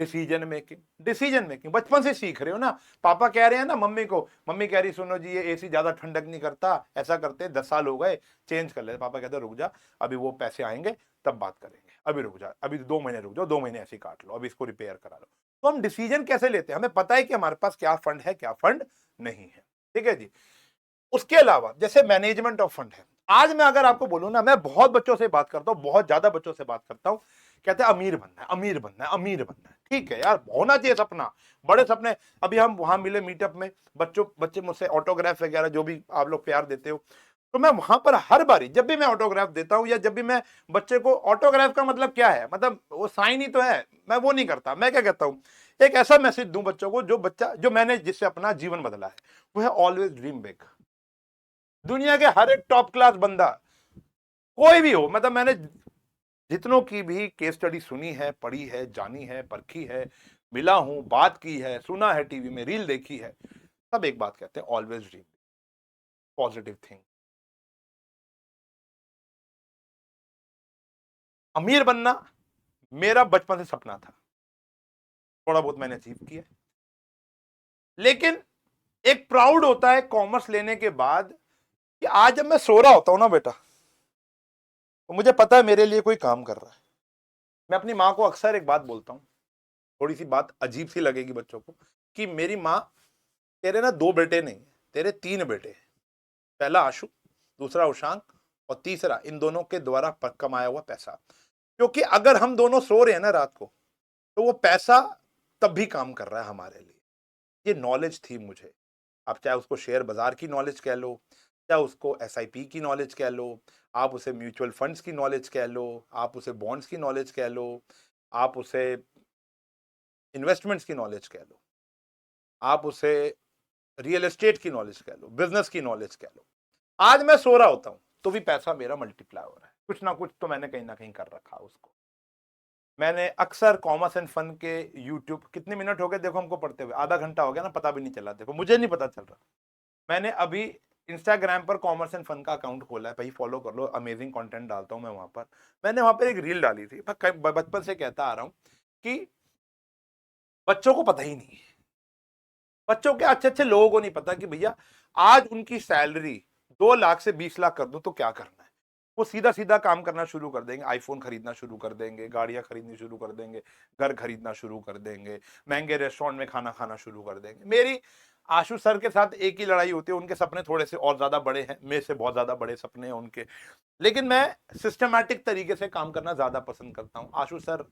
डिसीजन मेकिंग, डिसीजन मेकिंग बचपन से सीख रहे हो ना। पापा कह रहे हैं ना मम्मी को, मम्मी कह रही सुनो जी ये एसी ज्यादा ठंडक नहीं करता, ऐसा करते 10 साल हो गए चेंज कर ले। पापा कहते रुक जा, अभी वो पैसे आएंगे तब बात करेंगे, अभी रुक जा, अभी 2 महीने रुक जाओ, 2 महीने ऐसे काट लो, अभी इसको रिपेयर करा लो। तो हम डिसीजन कैसे लेते हैं, हमें पता है कि हमारे पास क्या फंड है क्या फंड नहीं है, ठीक है जी। उसके अलावा जैसे मैनेजमेंट ऑफ फंड है, आज मैं अगर आपको बोलूं ना, मैं बहुत बच्चों से बात करता हूं, बहुत ज्यादा बच्चों से बात करता हूं, कहते हैं अमीर बनना है, अमीर बनना है, अमीर बनना है। ठीक है यार, होना चाहिए सपना, बड़े सपने। अभी हम वहां मिले मीटअप में, बच्चे मुझसे ऑटोग्राफ वगैरह जो भी आप लोग प्यार देते हो, तो मैं वहां पर हर बारी जब भी मैं ऑटोग्राफ देता हूं या जब भी मैं बच्चे को, ऑटोग्राफ का मतलब क्या है, मतलब वो साइन ही तो है, मैं वो नहीं करता। मैं क्या कहता हूं, एक ऐसा मैसेज दूं बच्चों को, जो मैंने जिससे अपना जीवन बदला है, वो है ऑलवेज ड्रीम बिग। दुनिया के हर एक टॉप क्लास बंदा, कोई भी हो, मतलब मैंने जितनों की भी केस स्टडी सुनी है, पढ़ी है, जानी है, परखी है, मिला हूं, बात की है, सुना है, टीवी में रील देखी है, सब एक बात कहते हैं, ऑलवेज ड्रीम, पॉजिटिव थिंग। अमीर बनना मेरा बचपन से सपना था, थोड़ा बहुत मैंने अचीव किया, लेकिन एक प्राउड होता है कॉमर्स लेने के बाद कि आज जब मैं सो रहा होता हूं ना बेटा, तो मुझे पता है मेरे लिए कोई काम कर रहा है। मैं अपनी माँ को अक्सर एक बात बोलता हूँ, थोड़ी सी बात अजीब सी लगेगी बच्चों को, कि मेरी माँ, तेरे ना दो बेटे नहीं, तेरे तीन बेटे हैं। पहला आशु, दूसरा उशांक, और तीसरा इन दोनों के द्वारा कमाया हुआ पैसा। क्योंकि अगर हम दोनों सो रहे हैं ना रात को, तो वो पैसा तब भी काम कर रहा है हमारे लिए। ये नॉलेज थी मुझे। आप चाहे उसको शेयर बाजार की नॉलेज कह लो, चाहे उसको एसआईपी की नॉलेज कह लो, आप उसे म्यूचुअल फंड्स की नॉलेज कह लो, आप उसे बॉन्ड्स की नॉलेज कह लो, आप उसे इन्वेस्टमेंट्स की नॉलेज कह लो, आप उसे रियल एस्टेट की नॉलेज कह लो, बिजनेस की नॉलेज कह लो। आज मैं सो रहा होता हूं तो भी पैसा मेरा मल्टीप्लाई हो रहा है, कुछ ना कुछ तो मैंने कहीं ना कहीं कर रखा उसको। मैंने अक्सर कॉमर्स एंड फन के यूट्यूब, कितने मिनट हो गए देखो हमको पढ़ते हुए, आधा घंटा हो गया ना, पता भी नहीं चला, देखो मुझे नहीं पता चल रहा। मैंने अभी इंस्टाग्राम पर कॉमर्स एंड फन का अकाउंट खोला है, भाई फॉलो कर लो, अमेजिंग कंटेंट डालता हूं मैं वहां पर। मैंने वहां पर एक रील डाली थी, मैं बचपन से कहता आ रहा हूं कि बच्चों को पता ही नहीं है, बच्चों के अच्छे अच्छे लोगों को नहीं पता कि भैया आज उनकी सैलरी 2 लाख से 20 लाख कर दो तो क्या करना है। वो सीधा सीधा काम करना शुरू कर देंगे, आईफोन खरीदना शुरू कर देंगे, गाड़ियां खरीदनी शुरू कर देंगे, घर खरीदना शुरू कर देंगे, महंगे रेस्टोरेंट में खाना खाना शुरू कर देंगे। मेरी आशु सर के साथ एक ही लड़ाई होती है, उनके सपने थोड़े से और ज्यादा बड़े हैं, मेरे से बहुत ज्यादा बड़े सपने हैं उनके, लेकिन मैं सिस्टमैटिक तरीके से काम करना ज्यादा पसंद करता हूं। आशु सर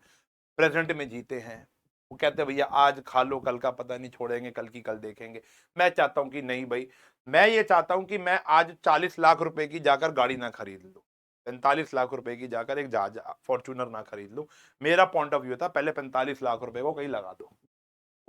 प्रेजेंट में जीते हैं, वो कहते हैं भैया आज खा लो, कल का पता नहीं, छोड़ेंगे कल की कल देखेंगे। मैं चाहता हूं कि नहीं भाई, मैं ये चाहता हूं कि मैं आज 40 लाख रुपए की जाकर गाड़ी ना खरीद लूं, 45 लाख रुपए की जाकर एक जहाज फॉर्च्यूनर ना खरीद लूं। मेरा पॉइंट ऑफ व्यू था पहले 45 लाख रुपए को कहीं लगा दो,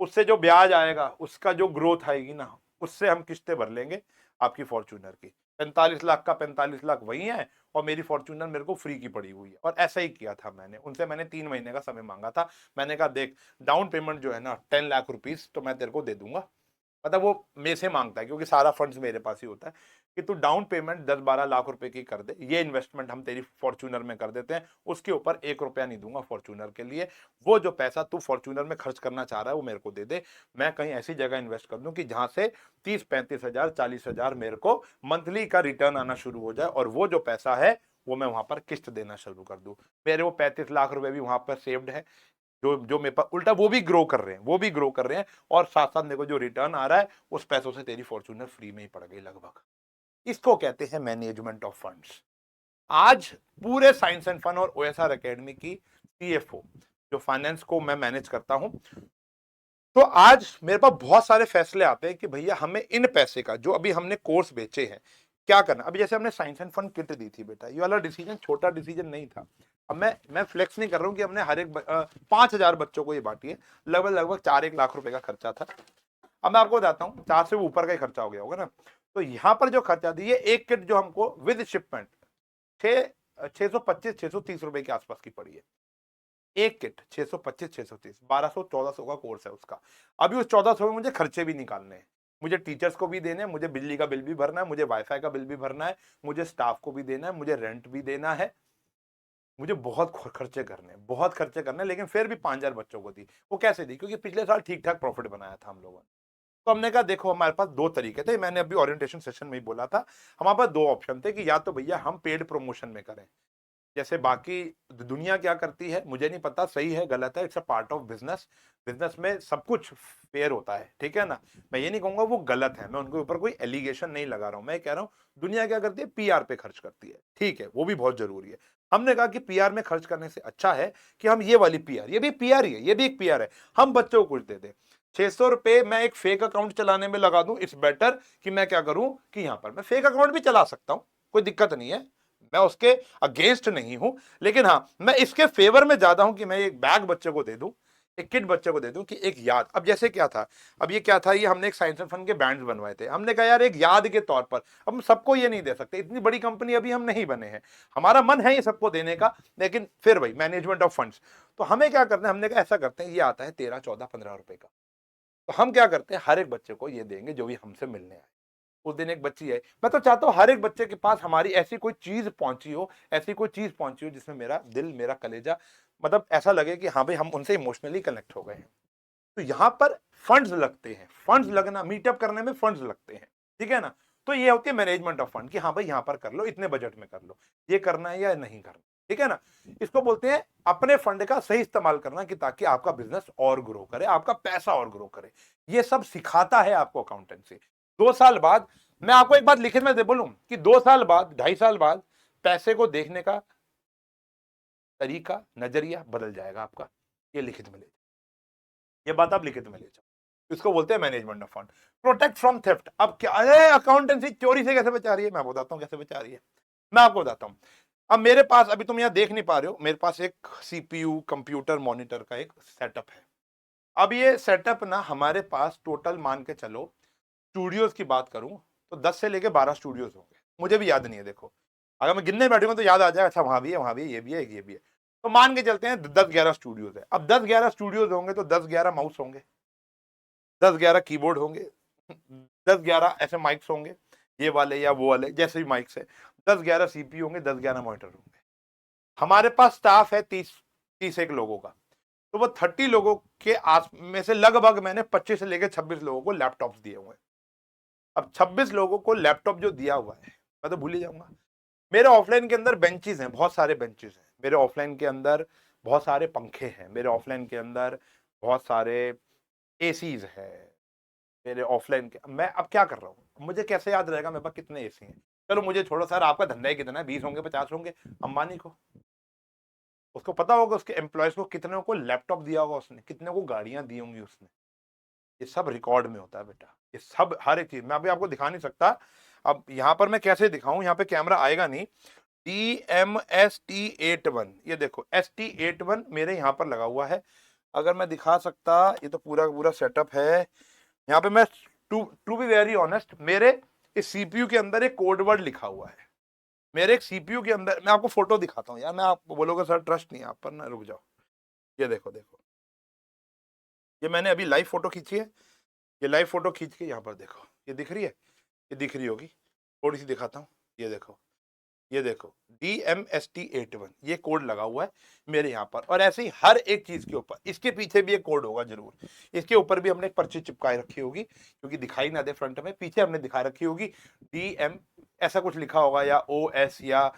उससे जो ब्याज आएगा, उसका जो ग्रोथ आएगी ना, उससे हम किस्तें भर लेंगे आपकी फॉर्च्यूनर की। 45 लाख का 45 लाख वही है, और मेरी फॉर्च्यूनर मेरे को फ्री की पड़ी हुई है। और ऐसा ही किया था मैंने उनसे, मैंने 3 महीने का समय मांगा था। मैंने कहा देख, डाउन पेमेंट जो है ना 10 लाख रुपीज तो मैं तेरे को दे दूंगा, मतलब वो मेरे से मांगता है क्योंकि सारा फंड्स मेरे पास ही होता है, कि तू डाउन पेमेंट 10-12 लाख रुपए की कर दे, ये इन्वेस्टमेंट हम तेरी फॉर्च्यूनर में कर देते हैं, उसके ऊपर 1 रुपया नहीं दूंगा फॉर्च्यूनर के लिए। वो जो पैसा तू फॉर्च्यूनर में खर्च करना चाह रहा है वो मेरे को दे दे, मैं कहीं ऐसी जगह इन्वेस्ट कर दूं कि जहां से 30-35 हजार 40 हजार मेरे को मंथली का रिटर्न आना शुरू हो जाए, और वो जो पैसा है वो मैं वहां पर किस्त देना शुरू कर दूं। मेरे वो 35 लाख रुपए भी वहां पर सेव्ड है, जो जो मेरे पास, उल्टा वो भी ग्रो कर रहे हैं, वो भी ग्रो कर रहे हैं, और साथ साथ मेरे को जो रिटर्न आ रहा है उस पैसों से तेरी फॉर्च्यूनर फ्री में ही पड़ गई लगभग। इसको कहते हैं मैनेजमेंट ऑफ फंड्स। आज पूरे साइंस एंड फन और ओएसआर एकेडमी की सीएफओ, जो फाइनेंस को मैं मैनेज करता हूं, तो आज मेरे पास बहुत सारे फैसले आते हैं कि भैया हमें इन पैसे का, जो अभी हमने कोर्स बेचे हैं, क्या करना। अभी जैसे हमने साइंस एंड फन किट दी थी बेटा, ये वाला डिसीजन छोटा डिसीजन नहीं था। अब मैं फ्लेक्स नहीं कर रहा हूं कि हमने हर एक 5 हजार बच्चों को ये बांटी है, लगभग लगभग 4-1 लाख रुपए का खर्चा था। अब मैं आपको बताता हूँ, 4 से ऊपर का ही खर्चा हो गया होगा ना। तो यहाँ पर जो खर्चा दिए, एक किट जो हमको विद शिपमेंट 625-630 रुपए के आसपास की पड़ी है। एक किट 625-630, 1200-1400 का कोर्स है उसका। अभी उस 1400 में मुझे खर्चे भी निकालने हैं, मुझे टीचर्स को भी देने हैं, मुझे बिजली का बिल भी भरना है, मुझे वाईफाई का बिल भी भरना है, मुझे स्टाफ को भी देना है, मुझे रेंट भी देना है, मुझे बहुत खर्चे करने हैं, बहुत खर्चे करने हैं। लेकिन फिर भी 5000 बच्चों को दी। वो कैसे दी, क्योंकि पिछले साल ठीक ठाक प्रॉफिट बनाया था हम लोगों ने। तो हमने कहा देखो हमारे पास दो तरीके थे, मैंने अभी ओरिएंटेशन सेशन में ही बोला था, हमारे पास दो ऑप्शन थे कि या तो भैया हम पेड प्रमोशन में करें, जैसे बाकी दुनिया क्या करती है मुझे नहीं पता, सही है गलत है, it's a part of business. Business में सब कुछ फेयर होता है, ठीक है ना। मैं ये नहीं कहूंगा वो गलत है, मैं उनके ऊपर कोई एलिगेशन नहीं लगा रहा हूं, मैं कह रहा हूं दुनिया क्या करती है, पीआर पे खर्च करती है, ठीक है, वो भी बहुत जरूरी है। हमने कहा कि पीआर में खर्च करने से अच्छा है कि हम ये वाली पीआर, ये भी पीआर ही है, ये भी एक पीआर है, हम बच्चों को कुछ दे दें। 600 रुपए मैं एक फेक अकाउंट चलाने में लगा दूं, इट्स बेटर कि मैं क्या करूं कि यहां पर मैं फेक अकाउंट भी चला सकता हूं, कोई दिक्कत नहीं है, मैं उसके अगेंस्ट नहीं हूं। लेकिन हाँ, मैं इसके फेवर में ज्यादा हूं कि मैं एक बैग बच्चे को दे दूं, एक किट बच्चे को दे दूं कि एक याद। अब जैसे क्या था, अब ये क्या था, ये हमने एक साइंस एंड फन के बैंड्स बनवाए थे, हमने कहा यार एक याद के तौर पर, अब हम सबको ये नहीं दे सकते, इतनी बड़ी कंपनी अभी हम नहीं बने हैं, हमारा मन है ये सबको देने का, लेकिन फिर भाई मैनेजमेंट ऑफ फंड्स, तो हमें क्या करना है, हमने कहा ऐसा करते हैं, ये आता है 13, 14, 15 रुपए का, तो हम क्या करते हैं हर एक बच्चे को ये देंगे जो भी हमसे मिलने आए। उस दिन एक बच्ची है, मैं तो चाहता हूं हर एक बच्चे के पास हमारी ऐसी कोई चीज पहुंची हो, ऐसी कोई चीज पहुंची हो जिसमें मेरा दिल, मेरा कलेजा, मतलब ऐसा लगे कि हाँ भाई हम उनसे इमोशनली कनेक्ट हो गए हैं। तो यहां पर फंड्स लगते हैं, फंड्स लगना, मीटअप करने में फंड्स लगते हैं, ठीक है ना। तो ये होती है मैनेजमेंट ऑफ फंड कि हाँ भाई यहां पर कर लो, इतने बजट में कर लो, ये करना है या नहीं करना, ठीक है ना। इसको बोलते हैं अपने फंड का सही इस्तेमाल करना, कि ताकि आपका बिजनेस और ग्रो करे, आपका पैसा और ग्रो करे। ये सब सिखाता है आपको अकाउंटेंसी। 2 साल बाद, मैं आपको एक बात लिखित में दे बोलूं कि 2 साल बाद, 2.5 साल बाद पैसे को देखने का तरीका, नजरिया बदल जाएगा आपका। ये लिखित में ले, ये बात आप लिखित में ले जाओ। इसको बोलते हैं management of fund. Protect from theft. अब क्या है, अकाउंटेंसी चोरी से कैसे बचा रही है, मैं बताता हूं कैसे बचा रही है, मैं आपको बताता हूं। अब मेरे पास, अभी तुम यहां देख नहीं पा रहे हो, मेरे पास एक सीपीयू कंप्यूटर मॉनिटर का एक सेटअप है। अब ये सेटअप ना हमारे पास टोटल मान के चलो, स्टूडियोज की बात करूं तो 10 से लेके 12 स्टूडियोज होंगे, मुझे भी याद नहीं है, देखो अगर मैं गिनने बैठूंगा तो याद आ जाएगा, अच्छा वहां भी है, वहां भी है, ये भी है, ये भी है। तो मान के चलते हैं 10-11 स्टूडियोज है। अब 10-11 स्टूडियोज होंगे तो 10-11 माउस होंगे, 10-11 कीबोर्ड होंगे, 10-11 ऐसे माइक्स होंगे, ये वाले या वो वाले जैसे भी माइक्स है, 10-11 सीपी होंगे, 10-11 मॉनिटर होंगे। हमारे पास स्टाफ है 30 एक लोगों का, तो वो 30 लोगों के आस में से लगभग मैंने 25 से लेकर 26 लोगों को लैपटॉप दिए हुए हैं। अब 26 लोगों को लैपटॉप जो दिया हुआ है, मैं तो भूल ही जाऊंगा। मेरे ऑफलाइन के अंदर बेंचेस हैं, बहुत सारे बेंचेस हैं मेरे ऑफलाइन के अंदर, बहुत सारे पंखे हैं मेरे ऑफलाइन के अंदर, बहुत सारे एसीज है मेरे ऑफलाइन के। मैं अब क्या कर रहा हूँ, मुझे कैसे याद रहेगा मेरे पास कितने एसी हैं। चलो मुझे छोड़ो सर, आपका धंधा ही कितना है, 20 होंगे, 50 होंगे। अंबानी को, उसको पता होगा उसके एम्प्लॉयज को कितने को लैपटॉप दिया होगा उसने, कितने को गाड़ियां दी होंगी उसने। ये सब रिकॉर्ड में होता है बेटा, ये सब हर एक चीज मैं अभी आपको दिखा नहीं सकता। अब यहां पर मैं कैसे दिखाऊं, यहाँ पे कैमरा आएगा नहीं। DMST81, ये देखो ST81 मेरे यहाँ पर लगा हुआ है। अगर मैं दिखा सकता, ये तो पूरा पूरा सेटअप है यहाँ पे। मैं टू बी वेरी ऑनेस्ट, मेरे इस सीपीयू के अंदर एक कोड वर्ड लिखा हुआ है, मेरे एक सीपीयू के अंदर। मैं आपको फोटो दिखाता हूँ यार, मैं आपको बोलोगे सर ट्रस्ट नहीं है आप पर ना, रुक जाओ। ये देखो देखो, ये मैंने अभी लाइव फोटो खींची है, ये लाइव फोटो खींच के यहाँ पर देखो, ये दिख रही है, ये दिख रही होगी, थोड़ी सी दिखाता हूँ। ये देखो, ये देखो DMST81, ये कोड लगा हुआ है मेरे यहाँ पर। और ऐसे ही हर एक चीज के ऊपर, इसके पीछे भी एक कोड होगा जरूर, इसके ऊपर भी हमने एक पर्ची चिपकाए रखी होगी, क्योंकि दिखाई ना दे फ्रंट में, पीछे हमने दिखा रखी होगी DM ऐसा कुछ लिखा होगा, या OS या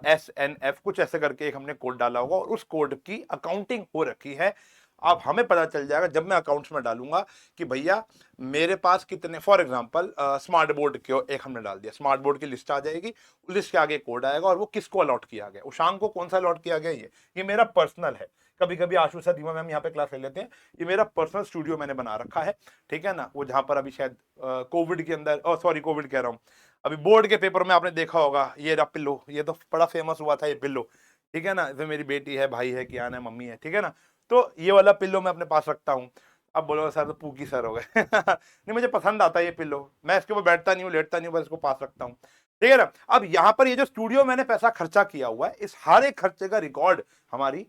SNF कुछ ऐसे करके एक हमने कोड डाला होगा, और उस कोड की अकाउंटिंग हो रखी है। अब हमें पता चल जाएगा जब मैं अकाउंट्स में डालूंगा कि भैया मेरे पास कितने, फॉर एग्जांपल स्मार्ट बोर्ड के एक हमने डाल दिया, स्मार्ट बोर्ड की लिस्ट आ जाएगी, लिस्ट के आगे कोड आएगा और वो किसको अलॉट किया गया, उशांग को कौन सा अलॉट किया गया, ये मेरा पर्सनल है। कभी कभी आशु सर, धीमा मैम यहाँ पे क्लास ले लेते हैं, ये मेरा पर्सनल स्टूडियो मैंने बना रखा है, ठीक है ना। वो जहां पर अभी शायद कोविड के अंदर, सॉरी कोविड कह रहा हूँ, अभी बोर्ड के पेपर में आपने देखा होगा, ये रहा पिल्लो, ये तो बड़ा फेमस हुआ था ये पिल्लो, ठीक है ना। इसमें मेरी बेटी है, भाई है, कियान है, मम्मी है, ठीक है ना। तो ये वाला पिल्लो मैं अपने पास रखता हूँ। अब बोलो सर तो पूकी सर हो गए नहीं, मुझे पसंद आता है ये पिल्लो, मैं इसके ऊपर बैठता नहीं हूँ, लेटता नहीं हूँ, बस इसको पास रखता हूँ, ठीक है ना। अब यहाँ पर ये जो स्टूडियो मैंने पैसा खर्चा किया हुआ है, इस हर एक खर्चे का रिकॉर्ड हमारी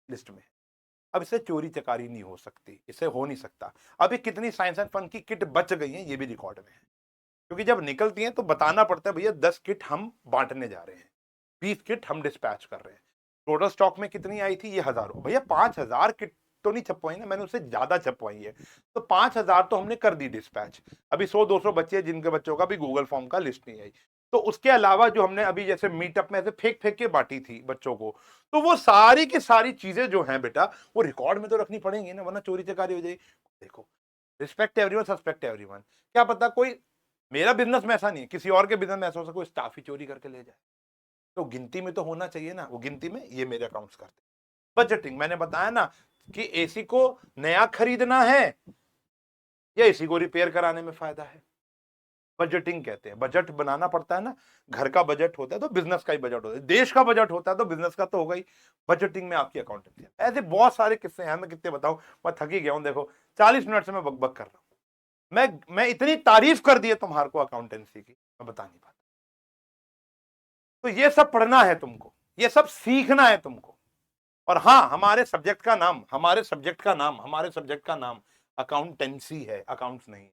लिस्ट में है। अब इससे चोरी चकारी नहीं हो सकती, इससे हो नहीं सकता। अभी कितनी साइंस एंड फन की किट बच गई है, ये भी रिकॉर्ड में है, क्योंकि जब निकलती हैं तो बताना पड़ता है भैया 10 किट हम बांटने जा रहे हैं, 20 किट हम डिस्पैच कर रहे हैं। टोटल स्टॉक में कितनी आई थी, ये हजारों, भैया 5,000 किट तो नहीं छपवाई ना, मैंने उससे ज्यादा छपवाई है, तो 5,000 तो हमने कर दी डिस्पैच। अभी 100-200 बच्चे जिनके बच्चों का भी गूगल फॉर्म का लिस्ट नहीं आई, तो उसके अलावा जो हमने अभी जैसे मीटअप में ऐसे फेंक फेंक के बांटी थी बच्चों को, तो वो सारी की सारी चीजें जो हैं बेटा वो रिकॉर्ड में तो रखनी पड़ेंगी ना, वरना चोरी चकारी हो जाएगी। देखो, रिस्पेक्ट एवरीवन, सस्पेक्ट एवरीवन। क्या पता कोई, मेरा बिजनेस में ऐसा नहीं है, किसी और के बिजनेस में ऐसा हो सकता कोई स्टाफ ही चोरी करके ले जाए, तो गिनती में तो होना चाहिए ना। वो गिनती में ये मेरे अकाउंट्स करते। बजटिंग, मैंने बताया ना कि एसी को नया खरीदना है या एसी को रिपेयर कराने में फायदा है, बजटिंग कहते हैं। बजट बनाना पड़ता है ना, घर का बजट होता है तो बिजनेस का ही बजट होता है, देश का बजट होता है तो बिजनेस का तो होगा ही। बजटिंग में आपकी अकाउंटेंसी, ऐसे बहुत सारे किस्से हैं, मैं कितने बताऊं, मैं थक ही गया हूं। देखो 40 मिनट से मैं बकबक कर रहा हूं, मैं इतनी तारीफ कर दी है तुम्हारे को अकाउंटेंसी की, मैं बता नहीं पाता। तो ये सब पढ़ना है तुमको, ये सब सीखना है तुमको। और हाँ, हमारे सब्जेक्ट का नाम, हमारे सब्जेक्ट का नाम अकाउंटेंसी है, अकाउंट्स नहीं।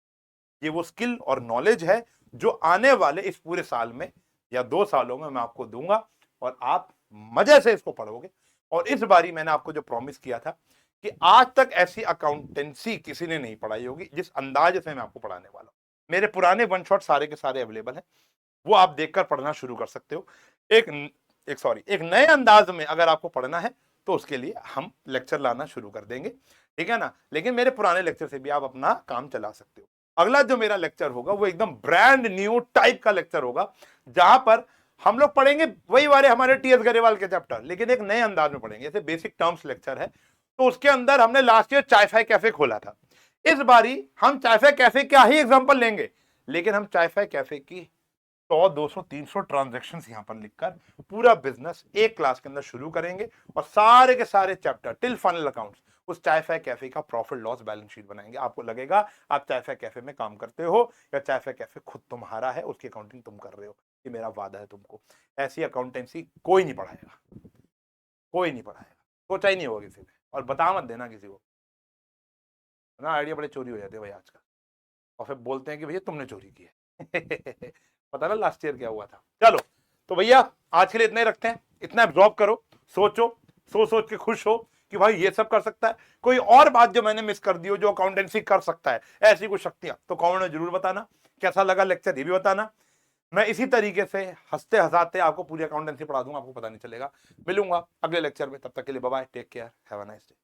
ये वो स्किल और नॉलेज है जो आने वाले इस पूरे साल में या 2 सालों में मैं आपको दूंगा, और आप मजे से इसको पढ़ोगे। और इस बारी मैंने आपको जो प्रॉमिस किया था कि आज तक ऐसी अकाउंटेंसी किसी ने नहीं पढ़ाई होगी जिस अंदाज से मैं आपको पढ़ाने वाला हूं। मेरे पुराने वन शॉट सारे के सारे अवेलेबल हैं, वो आप देखकर पढ़ना शुरू कर सकते हो। एक नए अंदाज में अगर आपको पढ़ना है तो उसके लिए हम लेक्चर लाना शुरू कर देंगे, ठीक है ना। लेकिन मेरे पुराने लेक्चर से भी आप अपना काम चला सकते हो। अगला जो मेरा लेक्चर होगा वो एकदम ब्रांड न्यू टाइप का लेक्चर होगा, जहां पर हम लोग पढ़ेंगे वही वाले हमारे टीएस गरेवाल के चैप्टर, लेकिन एक नए अंदाज में पढ़ेंगे। जैसे बेसिक टर्म्स लेक्चर है, तो उसके अंदर हमने लास्ट ईयर चाय फाय कैफे खोला था। इस बारी हम चाय फाय कैफे का ही एग्जाम्पल लेंगे, लेकिन हम चाय फाय कैफे की 100, 200, 300 ट्रांजेक्शन यहां पर लिखकर पूरा बिजनेस एक क्लास के अंदर शुरू करेंगे, और सारे के सारे चैप्टर टिल फाइनल अकाउंट्स उस चाय फाय कैफे का प्रॉफिट लॉस बैलेंस शीट बनाएंगे। आपको लगेगा आप चाय फाय कैफे में काम करते हो, या चाय फाय कैफे खुद तुम्हारा है, उसकी अकाउंटिंग तुम कर रहे हो। ये मेरा वादा है तुमको, ऐसी अकाउंटेंसी कोई नहीं पढ़ाएगा, कोई नहीं पढ़ाएगा, सोचा ही नहीं होगा किसी ने। और बता मत देना किसी को ना, आइडिया बड़े चोरी हो जाते हैं भाई आजकल, और फिर बोलते हैं कि भैया तुमने चोरी की है। पता ना लास्ट ईयर क्या हुआ था। चलो तो भैया आज के लिए इतना ही रखते हैं, इतना एब्जॉर्ब करो, सोचो, सोच के खुश हो कि भाई ये सब कर सकता है। कोई और बात जो मैंने मिस कर दी हो जो अकाउंटेंसी कर सकता है, ऐसी कुछ शक्तियां, तो कमेंट में जरूर बताना। कैसा लगा लेक्चर ये भी बताना। मैं इसी तरीके से हंसते हंसाते आपको पूरी अकाउंटेंसी पढ़ा दूंगा, आपको पता नहीं चलेगा। मिलूंगा अगले लेक्चर में, तब तक के लिए bye bye, take care, have a nice day.